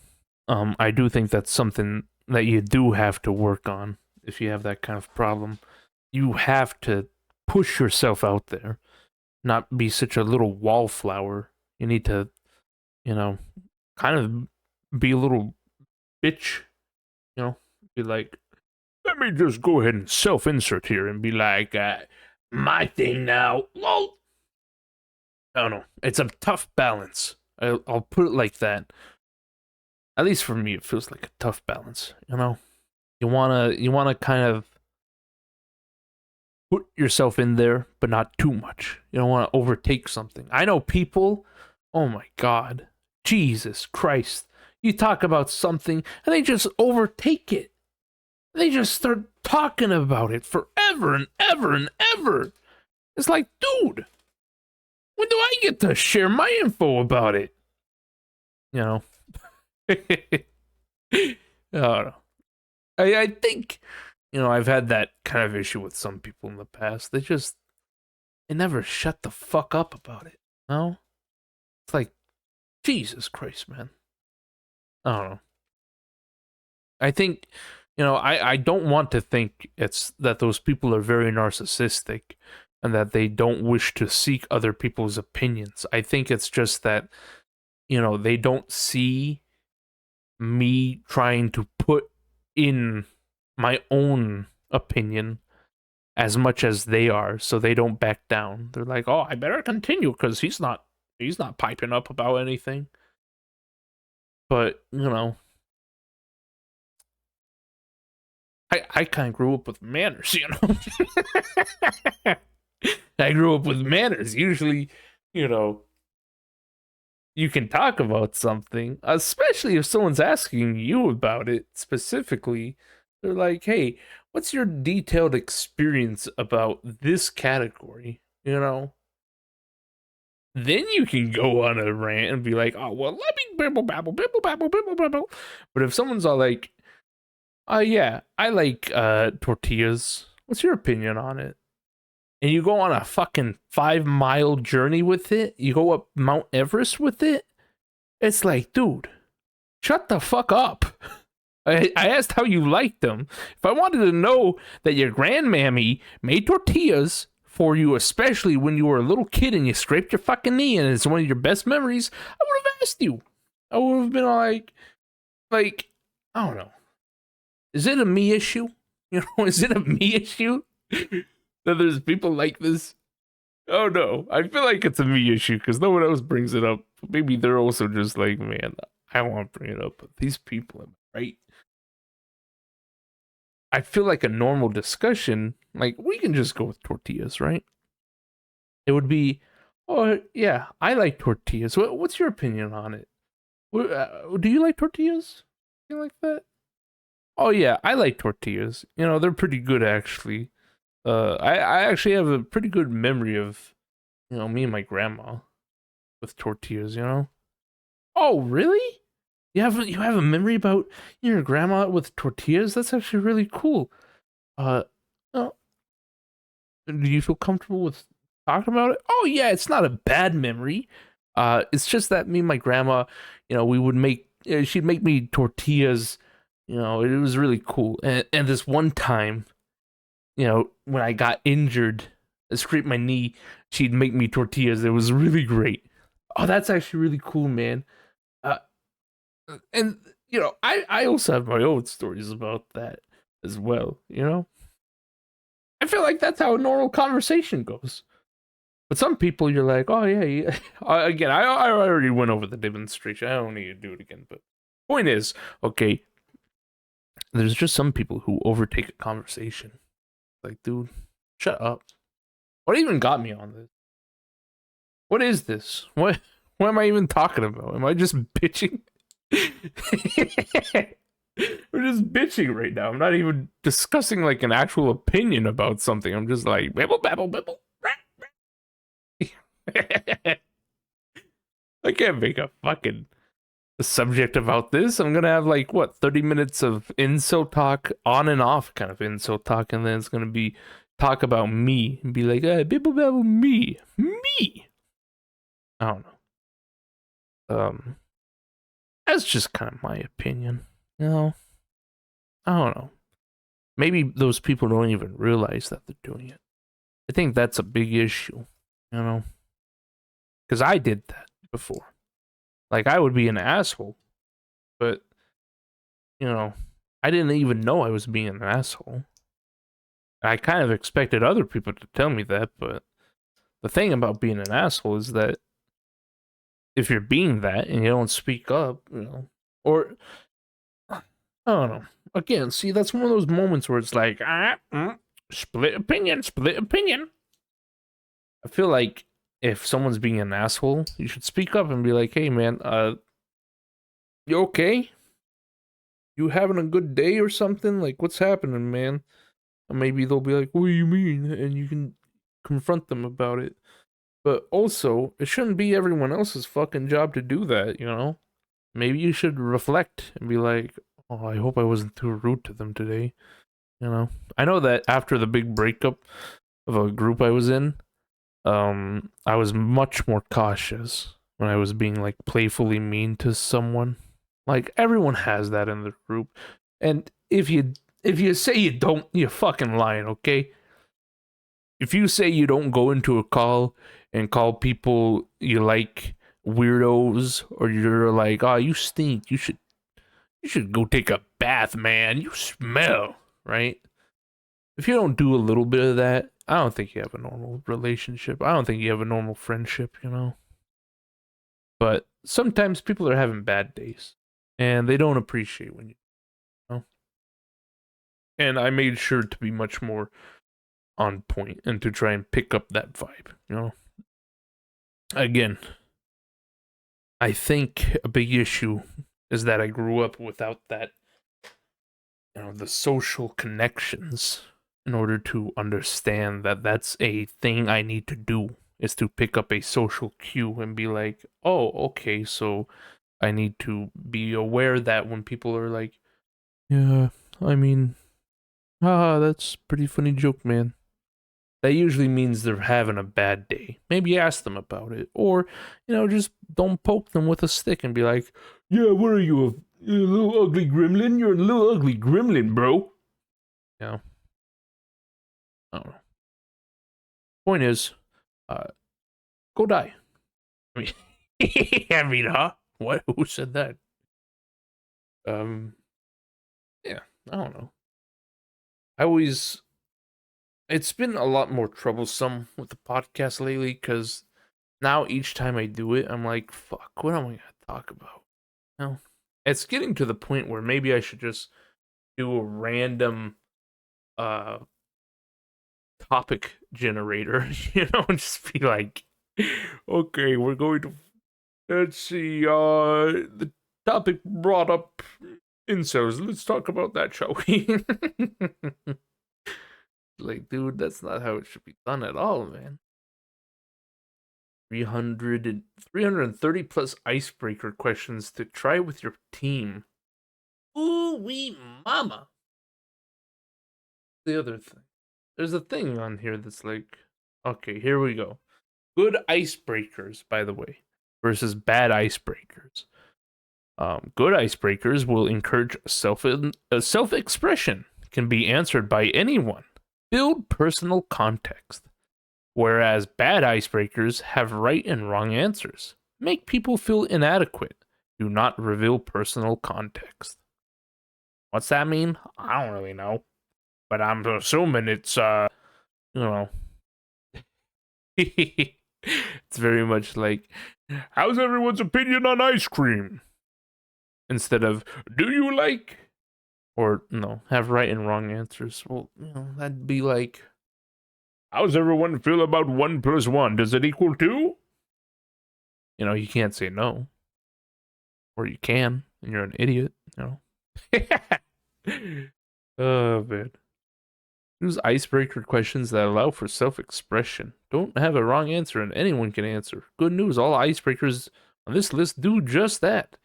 I do think that's something that you do have to work on if you have that kind of problem. You have to push yourself out there, not be such a little wallflower. You need to, you know, kind of be a little bitch, you know, be like, let me just go ahead and self-insert here and be like, my thing now. Lol. I don't know. It's a tough balance. I'll put it like that. At least for me, it feels like a tough balance. You know, you wanna kind of put yourself in there, but not too much. You don't want to overtake something. I know people. Oh my God, Jesus Christ! You talk about something and they just overtake it. They just start talking about it forever and ever and ever. It's like, dude, when do I get to share my info about it? You know. I don't know. I think, you know, I've had that kind of issue with some people in the past. They just, they never shut the fuck up about it. No? It's like, Jesus Christ, man. I don't know. I think, I don't want to think it's that those people are very narcissistic and that they don't wish to seek other people's opinions. I think it's just that, they don't see me trying to put in my own opinion as much as they are, so they don't back down. They're like, "Oh, I better continue because he's not piping up about anything." But I kind of grew up with manners, I grew up with manners. Usually, you know, you can talk about something, especially if someone's asking you about it specifically. They're like, "Hey, what's your detailed experience about this category?" Then you can go on a rant and be like, "Oh, well, let me bibble babble, bibble babble, bibble babble." But if someone's all like, yeah, I like tortillas. What's your opinion on it?" And you go on a fucking 5-mile journey with it, you go up Mount Everest with it, it's like, dude, shut the fuck up. I asked how you liked them. If I wanted to know that your grandmammy made tortillas for you, especially when you were a little kid and you scraped your fucking knee and it's one of your best memories, I would have asked you. I would have been like, I don't know. Is it a me issue? Is it a me issue that there's people like this? Oh no, I feel like it's a me issue because no one else brings it up. Maybe they're also just like, man, I won't bring it up, but these people, right? I feel like a normal discussion, like we can just go with tortillas, right? It would be, oh yeah, I like tortillas. What's your opinion on it? Do you like tortillas? You like that? Oh yeah, I like tortillas. They're pretty good actually. I actually have a pretty good memory of me and my grandma with tortillas. Oh really? You have a memory about your grandma with tortillas? That's actually really cool. Uh, uh, do you feel comfortable with talking about it? Oh yeah, it's not a bad memory. It's just that me and my grandma, we would make she'd make me tortillas. It was really cool. And this one time, when I got injured, I scraped my knee, she'd make me tortillas. It was really great. Oh, that's actually really cool, man. Uh, and I also have my own stories about that as well. I feel like that's how a normal conversation goes. But some people, you're like, oh yeah, yeah. Again, I already went over the demonstration. I don't need to do it again. But point is, okay, there's just some people who overtake a conversation. Like, dude, shut up. What even got me on this? What is this? What am I even talking about? Am I just bitching? We're just bitching right now. I'm not even discussing like an actual opinion about something. I'm just like babble babble babble. I can't make a fucking subject about this. I'm gonna have like what 30 minutes of incel talk, on and off kind of incel talk, and then it's gonna be talk about me and be like, hey, babble babble me. I don't know. That's just kind of my opinion. I don't know. Maybe those people don't even realize that they're doing it. I think that's a big issue, because I did that before. Like, I would be an asshole, but, I didn't even know I was being an asshole. I kind of expected other people to tell me that, but the thing about being an asshole is that if you're being that and you don't speak up, or I don't know. Again, see, that's one of those moments where it's like, split opinion, split opinion. I feel like if someone's being an asshole, you should speak up and be like, hey, man, you okay? You having a good day or something? Like, what's happening, man? And maybe they'll be like, what do you mean? And you can confront them about it. But also, it shouldn't be everyone else's fucking job to do that. Maybe you should reflect and be like, oh, I hope I wasn't too rude to them today. I know that after the big breakup of a group I was in, I was much more cautious when I was being like playfully mean to someone. Like everyone has that in the group. And if you say you don't, you're fucking lying, okay? If you say you don't go into a call and call people you like weirdos, or you're like, "Oh, you stink. You should go take a bath, man. You smell," right? If you don't do a little bit of that, I don't think you have a normal relationship. I don't think you have a normal friendship, you know? But sometimes people are having bad days and they don't appreciate when you know. And I made sure to be much more on point and to try and pick up that vibe, you know? Again, I think a big issue is that I grew up without that, the social connections in order to understand that that's a thing I need to do, is to pick up a social cue and be like, oh, okay, so I need to be aware that when people are like, yeah, I mean, that's a pretty funny joke, man. That usually means they're having a bad day. Maybe ask them about it. Or, just don't poke them with a stick and be like, yeah, what are you, a little ugly gremlin? You're a little ugly gremlin, bro. You know, I don't know. Point is, go die. I mean, I mean, huh? What? Who said that? Um, yeah, I don't know. I always, it's been a lot more troublesome with the podcast lately because now each time I do it, I'm like, fuck, what am I gonna talk about? No, it's getting to the point where maybe I should just do a random uh topic generator, just be like, okay, we're going to, let's see, the topic brought up incels. Let's talk about that, shall we? Like, dude, that's not how it should be done at all, man. 330 plus icebreaker questions to try with your team. Ooh wee mama. The other thing. There's a thing on here that's like, okay, here we go. Good icebreakers, by the way, versus bad icebreakers. Good icebreakers will encourage self expression, can be answered by anyone, build personal context. Whereas bad icebreakers have right and wrong answers, make people feel inadequate, do not reveal personal context. What's that mean? I don't really know, but I'm assuming it's you know, it's very much like, how's everyone's opinion on ice cream? Instead of, do you like, or no, have right and wrong answers. Well, that'd be like, how's everyone feel about 1 plus 1? Does it equal 2? You can't say no. Or you can, and you're an idiot, Oh, man. Use icebreaker questions that allow for self-expression. Don't have a wrong answer, and anyone can answer. Good news, all icebreakers on this list do just that.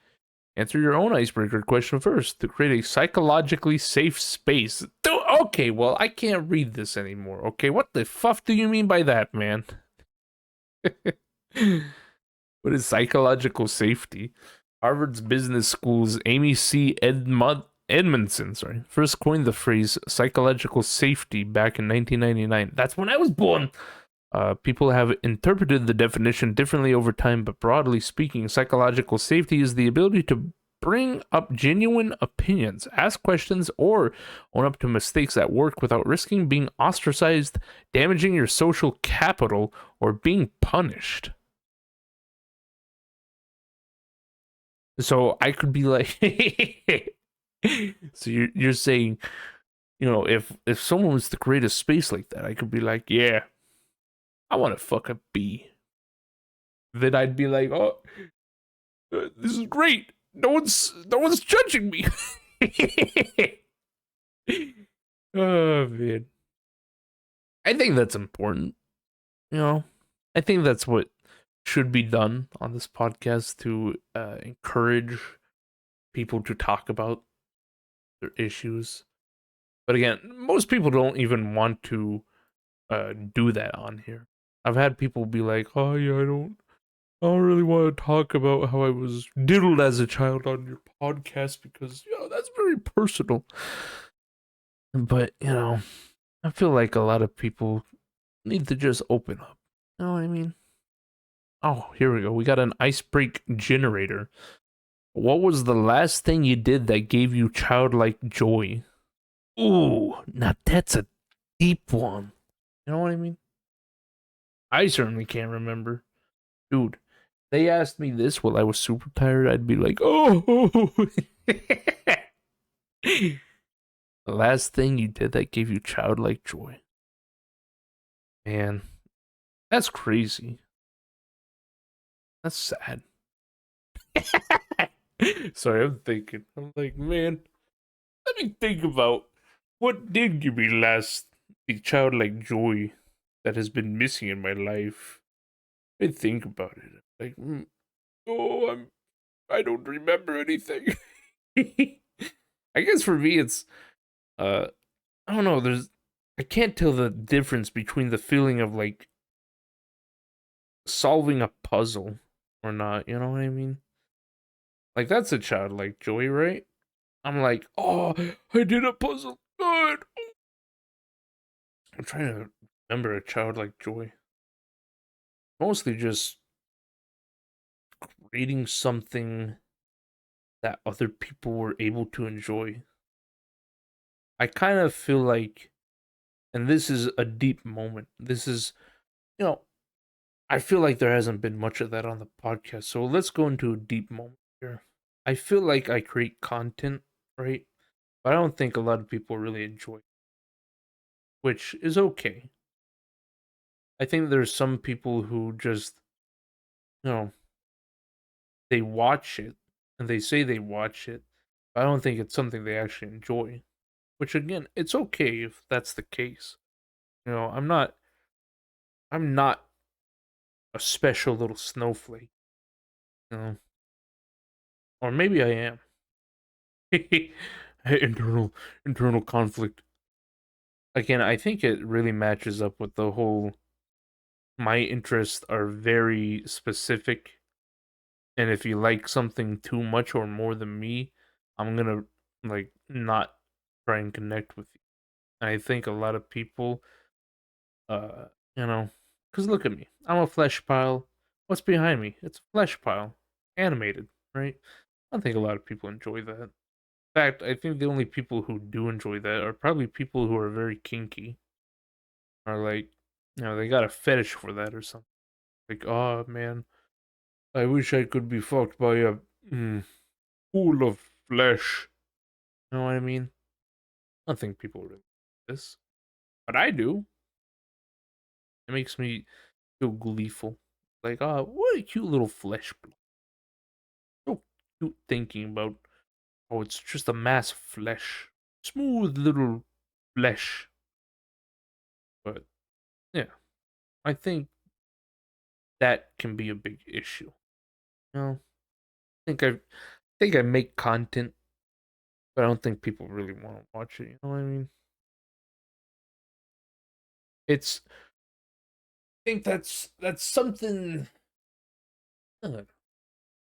Answer your own icebreaker question first to create a psychologically safe space. Okay, well, I can't read this anymore. Okay, what the fuck do you mean by that, man? What is psychological safety? Harvard's Business School's Amy C. Edmondson, first coined the phrase psychological safety back in 1999. That's when I was born. People have interpreted the definition differently over time, but broadly speaking, psychological safety is the ability to bring up genuine opinions, ask questions, or own up to mistakes at work without risking being ostracized, damaging your social capital, or being punished. So I could be like, so you're saying, if someone was to create a space like that, I could be like, yeah, I want to fuck a bee. Then I'd be like, oh, this is great. No one's judging me. Oh man, I think that's important. I think that's what should be done on this podcast to encourage people to talk about their issues. But again, most people don't even want to do that on here. I've had people be like, "Oh yeah, I don't really want to talk about how I was diddled as a child on your podcast because that's very personal." But I feel like a lot of people need to just open up. You know what I mean? Oh, here we go. We got an ice break generator. What was the last thing you did that gave you childlike joy? Ooh, now that's a deep one. You know what I mean? I certainly can't remember. Dude, they asked me this while I was super tired. I'd be like, oh. The last thing you did that gave you childlike joy. Man, that's crazy. That's sad. Sorry, I'm thinking. I'm like, man, let me think about what did give me last the childlike joy that has been missing in my life. I think about it. Like, oh, I don't remember anything. I guess for me, it's uh, I don't know. I can't tell the difference between the feeling of like solving a puzzle or not. You know what I mean? Like that's a childlike joy, right? I'm like, oh, I did a puzzle. Good. I'm trying to remember a childlike joy. Mostly just reading something that other people were able to enjoy. I kind of feel like, and this is a deep moment. This is, you know, I feel like there hasn't been much of that on the podcast. So let's go into a deep moment here. I feel like I create content, right? But I don't think a lot of people really enjoy it, which is okay. I think there's some people who just, you know, they watch it and they say they watch it, but I don't think it's something they actually enjoy. Which again, it's okay if that's the case. I'm not a special little snowflake, you know. Or maybe I am. internal internal conflict. Again, I think it really matches up with the whole my interests are very specific, and if you like something too much or more than me, I'm gonna like not try and connect with you. And I think a lot of people, uh, you know, because look at me, I'm a flesh pile. What's behind me? It's a flesh pile, animated, right? I think a lot of people enjoy that. In fact, I think the only people who do enjoy that are probably people who are very kinky, or like, they got a fetish for that or something. Like, oh man, I wish I could be fucked by a mm, pool of flesh. You know what I mean? I don't think people really do this, but I do. It makes me feel gleeful. Like, oh, what a cute little flesh block. So cute thinking about, oh, it's just a mass of flesh. Smooth little flesh. But yeah, I think that can be a big issue. You know, I think I make content, but I don't think people really want to watch it. You know what I mean? It's I think that's something. uh,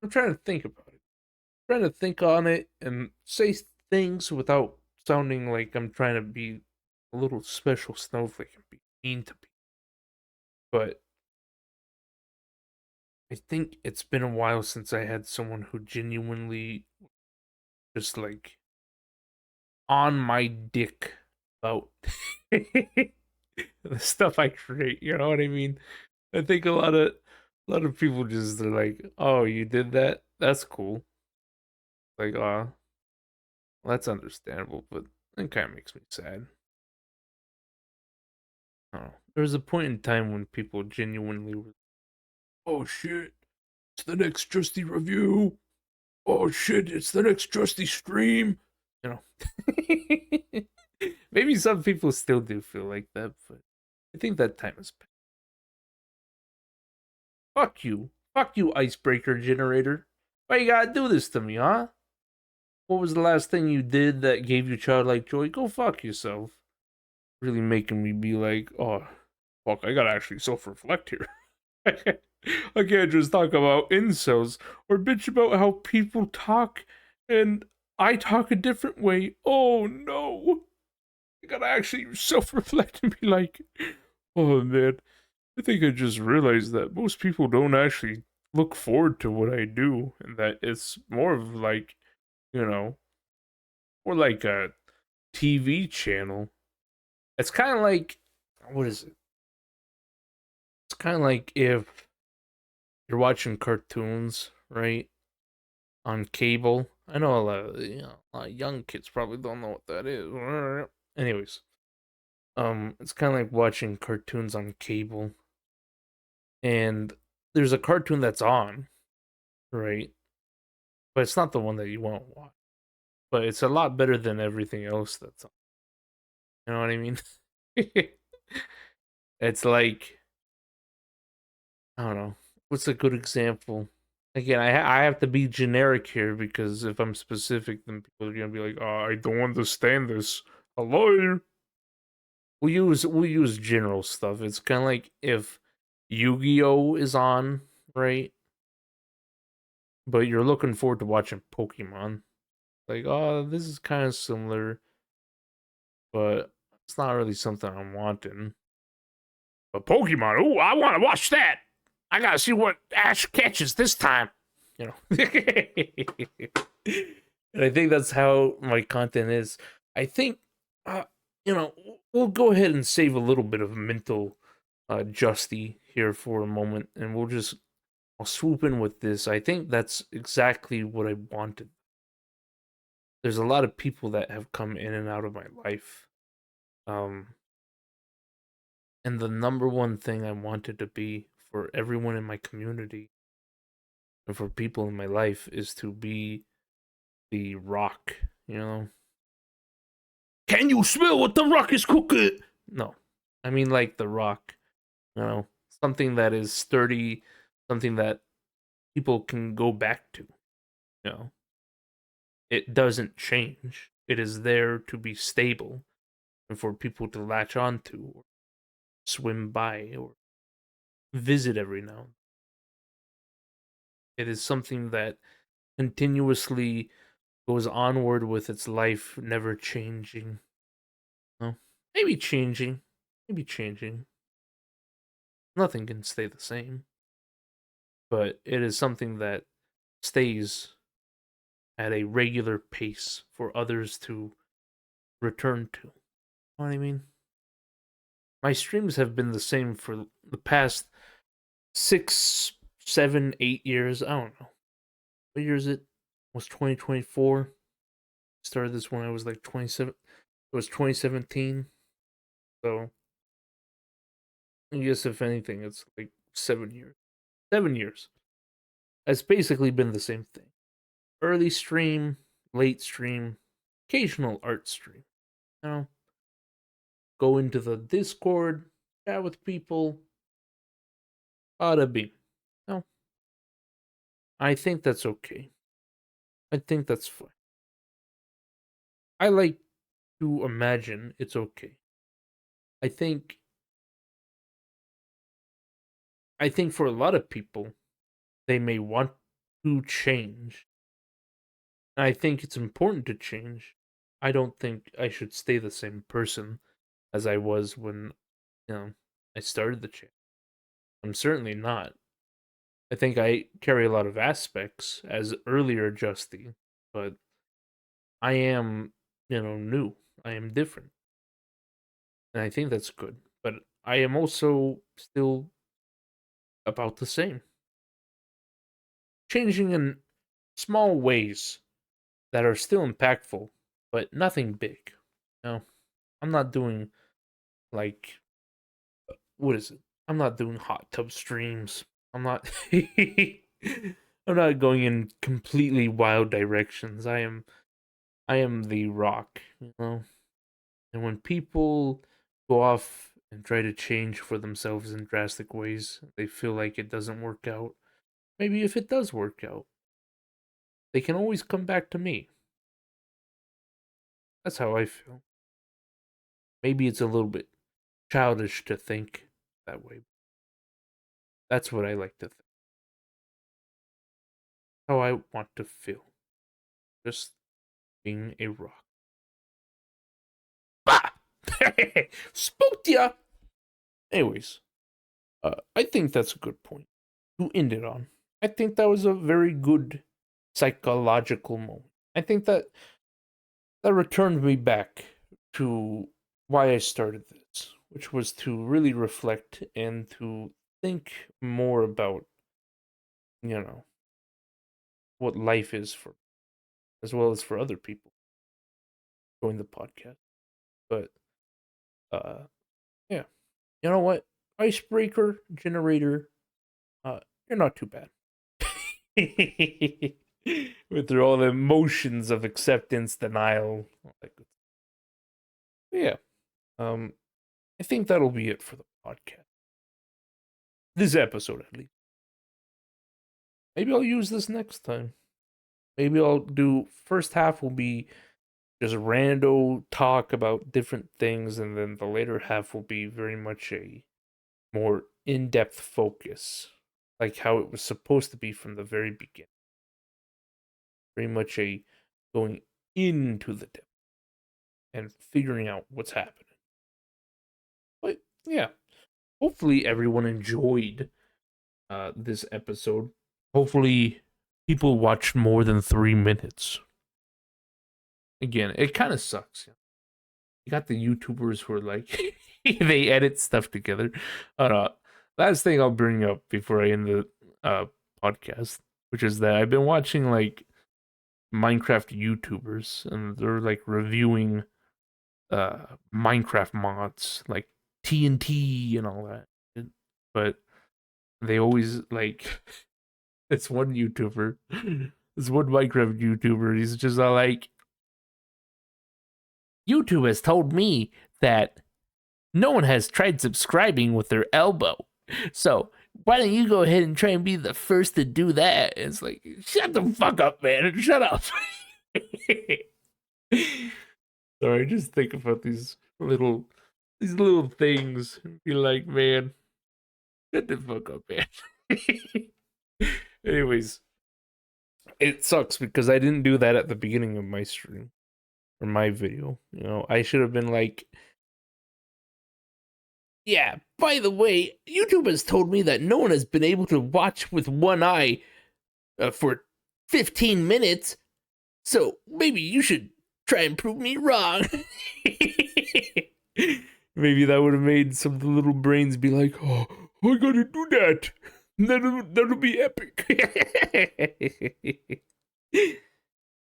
I'm trying to think about it. I'm trying to think on it and say things without sounding like I'm trying to be a little special snowflake and be mean to people. But I think it's been a while since I had someone who genuinely just like on my dick about the stuff I create. You know what I mean? I think a lot of people just are like, "Oh, you did that? That's cool." Like, well, that's understandable, but it kind of makes me sad. I don't know. There was a point in time when people genuinely were, "Oh shit, it's the next Justy review. Oh shit, it's the next Justy stream." You know. Maybe some people still do feel like that, but I think that time is past. Fuck you. Fuck you, icebreaker generator. Why you gotta do this to me, huh? What was the last thing you did that gave you childlike joy? Go fuck yourself. Really making me be like, oh, fuck, I gotta actually self-reflect here. I can't just talk about incels or bitch about how people talk and I talk a different way. Oh no. I gotta actually self-reflect and be like, oh man, I think I just realized that most people don't actually look forward to what I do, and that it's more of like, you know, or like a TV channel. It's kind of like, what is it? It's kind of like if you're watching cartoons, right, on cable. I know a lot of young kids probably don't know what that is. Anyways, it's kind of like watching cartoons on cable, and there's a cartoon that's on, right, but it's not the one that you want to watch. But it's a lot better than everything else that's on. You know what I mean? It's like, I don't know. What's a good example? Again, I have to be generic here because if I'm specific, then people are gonna be like, "Oh, I don't understand this." Hello. We use general stuff. It's kind of like if Yu-Gi-Oh is on, right? But you're looking forward to watching Pokemon. Like, oh, this is kind of similar, but it's not really something I'm wanting. But Pokemon, ooh, I want to watch that. I gotta see what Ash catches this time. You know, and I think that's how my content is. I think, uh, we'll go ahead and save a little bit of mental justy here for a moment, and I'll swoop in with this. I think that's exactly what I wanted. There's a lot of people that have come in and out of my life, um, and the number one thing I wanted to be for everyone in my community and for people in my life is to be the rock, you know? Can you smell what the rock is cooking? No. I mean like the rock, you know, something that is sturdy, something that people can go back to, you know. It doesn't change. It is there to be stable and for people to latch onto or swim by or visit every now and then. It is something that continuously goes onward with its life, never changing. No, maybe changing, maybe changing. Nothing can stay the same, but it is something that stays at a regular pace for others to return to. You know what I mean? My streams have been the same for the past 6, 7, 8 years. I don't know. What year is it? It was 2024. Started this when I was like 27. It was 2017. So I guess if anything, it's like 7 years. 7 years. It's basically been the same thing. Early stream, late stream, occasional art stream. You know, go into the Discord, chat with people. Bada bing. No, I think that's okay. I think that's fine. I like to imagine it's okay. I think I think for a lot of people, they may want to change. I think it's important to change. I don't think I should stay the same person as I was when, I started the channel. I'm certainly not. I think I carry a lot of aspects as earlier Justy, but I am, new. I am different. And I think that's good. But I am also still about the same. Changing in small ways that are still impactful, but nothing big. I'm not doing like, what is it? I'm not doing hot tub streams. I'm not I'm not going in completely wild directions. I am the rock, you know? And when people go off and try to change for themselves in drastic ways, they feel like it doesn't work out. Maybe if it does work out, they can always come back to me. That's how I feel. Maybe it's a little bit childish to think, that way. That's what I like to think. How I want to feel. Just being a rock. Bah! Spooked ya! Anyways, I think that's a good point to end it on. I think that was a very good psychological moment. I think that returned me back to why I started this, which was to really reflect and to think more about, you know, what life is for, as well as for other people join the podcast. But uh yeah, you know what? Icebreaker generator, you're not too bad. With their all the emotions of acceptance, denial, all that good stuff. Yeah. Um, I think that'll be it for the podcast. This episode, at least. Maybe I'll use this next time. Maybe I'll do first half will be just rando talk about different things, and then the later half will be very much a more in-depth focus, like how it was supposed to be from the very beginning. Very much a going into the depth and figuring out what's happening. But yeah, hopefully everyone enjoyed this episode. Hopefully people watched more than 3 minutes. Again, it kind of sucks. You got the YouTubers who are like, they edit stuff together. Last thing I'll bring up before I end the podcast, which is that I've been watching like Minecraft YouTubers, and they're like reviewing Minecraft mods, like TNT and all that. But they always like it's one YouTuber, this one Minecraft YouTuber. He's just like, YouTube has told me that no one has tried subscribing with their elbow. So why don't you go ahead and try and be the first to do that? It's like, shut the fuck up, man. Shut up. Sorry, just think about these little things. Be like, man, shut the fuck up, man. Anyways, it sucks because I didn't do that at the beginning of my stream or my video. You know, I should have been like, yeah, by the way, YouTube has told me that no one has been able to watch with one eye for 15 minutes, so maybe you should try and prove me wrong. Maybe that would have made some of the little brains be like, oh, I gotta do that. That'll be epic.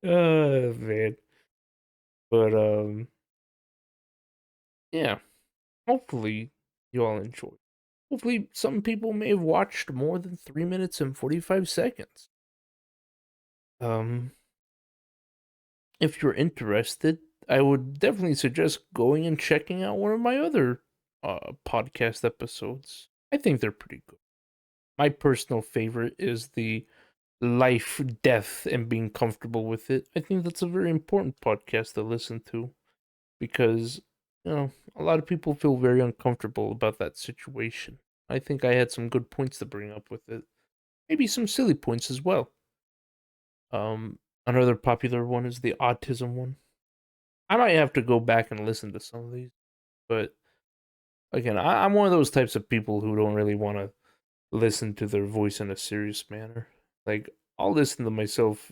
Oh, man. But, yeah. Hopefully you all enjoyed. Hopefully some people may have watched more than 3 minutes and 45 seconds. If you're interested, I would definitely suggest going and checking out one of my other podcast episodes. I think they're pretty good. My personal favorite is the life, death, and being comfortable with it. I think that's a very important podcast to listen to because, you know, a lot of people feel very uncomfortable about that situation. I think I had some good points to bring up with it. Maybe some silly points as well. Another popular one is the autism one. I might have to go back and listen to some of these, but again, I'm one of those types of people who don't really want to listen to their voice in a serious manner. Like, I'll listen to myself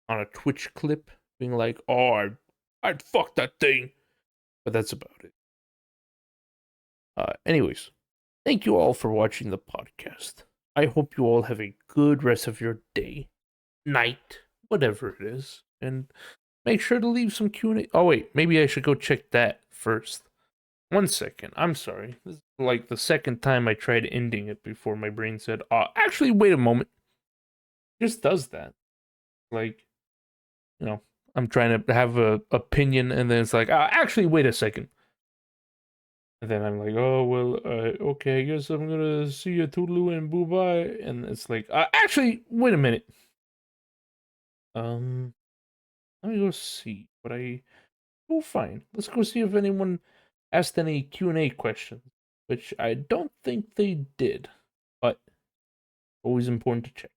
on a Twitch clip, being like, "Oh, I'd fuck that thing," but that's about it. Anyways, thank you all for watching the podcast. I hope you all have a good rest of your day, night, whatever it is, and make sure to leave some Q&A. Oh wait, maybe I should go check that first. 1 second. I'm sorry. This is like the second time I tried ending it before my brain said, actually, wait a moment. It just does that. Like, you know, I'm trying to have a opinion, and then it's like, actually, wait a second. And then I'm like, oh, well, okay, I guess I'm gonna see you, toodaloo and boo-bye. And it's like, actually, wait a minute. Let me go see what I... Oh, fine. Let's go see if anyone asked any Q&A questions. which I don't think they did, but always important to check.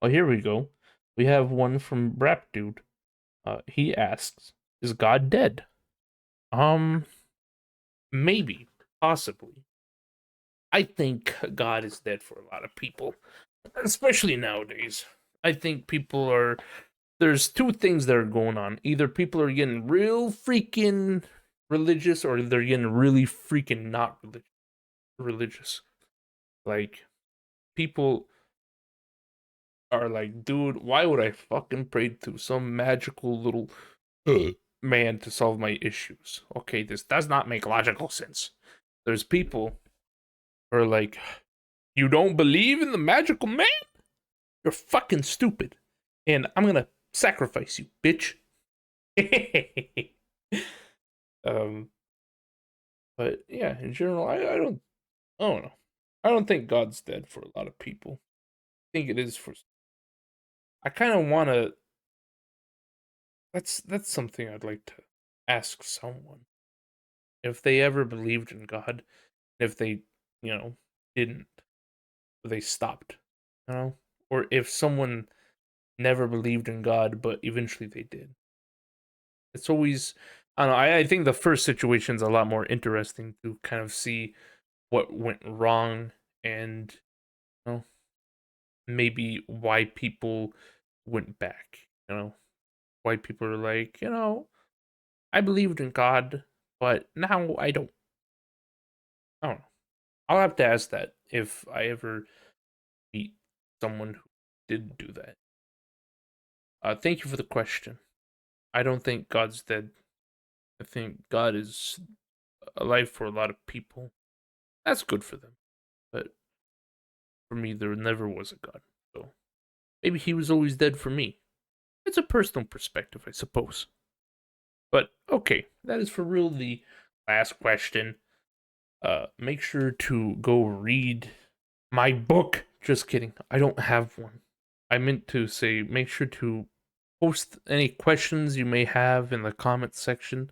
Oh, here we go. We have one from Brap Dude. He asks, "Is God dead?" Um, maybe, possibly. I think God is dead for a lot of people, especially nowadays. I think people are. There's two things that are going on. Either people are getting real freaking religious, or they're getting really freaking not religious. Like people are like, dude, why would I fucking pray to some magical little man to solve my issues? Okay, this does not make logical sense. There's people who are like, you don't believe in the magical man? You're fucking stupid. And I'm gonna sacrifice you, bitch. um, but yeah, in general, I don't know. I don't think God's dead for a lot of people. I think it is for. I kind of want to. That's something I'd like to ask someone if they ever believed in God. If they, you know, didn't, they stopped, you know, or if someone never believed in God but eventually they did. It's always, I don't know. I think the first situation's a lot more interesting to kind of see what went wrong and you know maybe why people went back. You know, why people are like, I believed in God, but now I don't. I don't know. I'll have to ask that if I ever meet someone who did do that. Thank you for the question. I don't think God's dead. I think God is alive for a lot of people. That's good for them. But for me, there never was a God. So maybe he was always dead for me. It's a personal perspective, I suppose. But okay, that is for real the last question. Make sure to go read my book. Just kidding. I don't have one. I meant to say make sure to post any questions you may have in the comment section.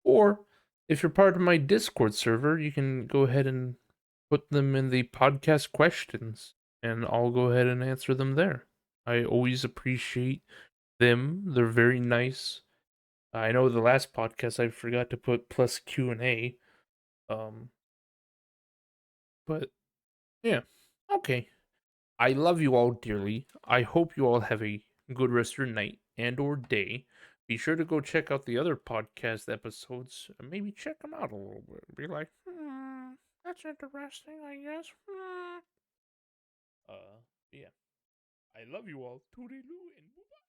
Or if you're part of my Discord server, you can go ahead and put them in the podcast questions and I'll go ahead and answer them there. I always appreciate them. They're very nice. I know the last podcast I forgot to put plus Q&A. Um but yeah. Okay. I love you all dearly. I hope you all have a good rest of your night and or day. Be sure to go check out the other podcast episodes. Maybe check them out a little bit. Be like, that's interesting, I guess. Yeah. I love you all. Toodaloo and bye.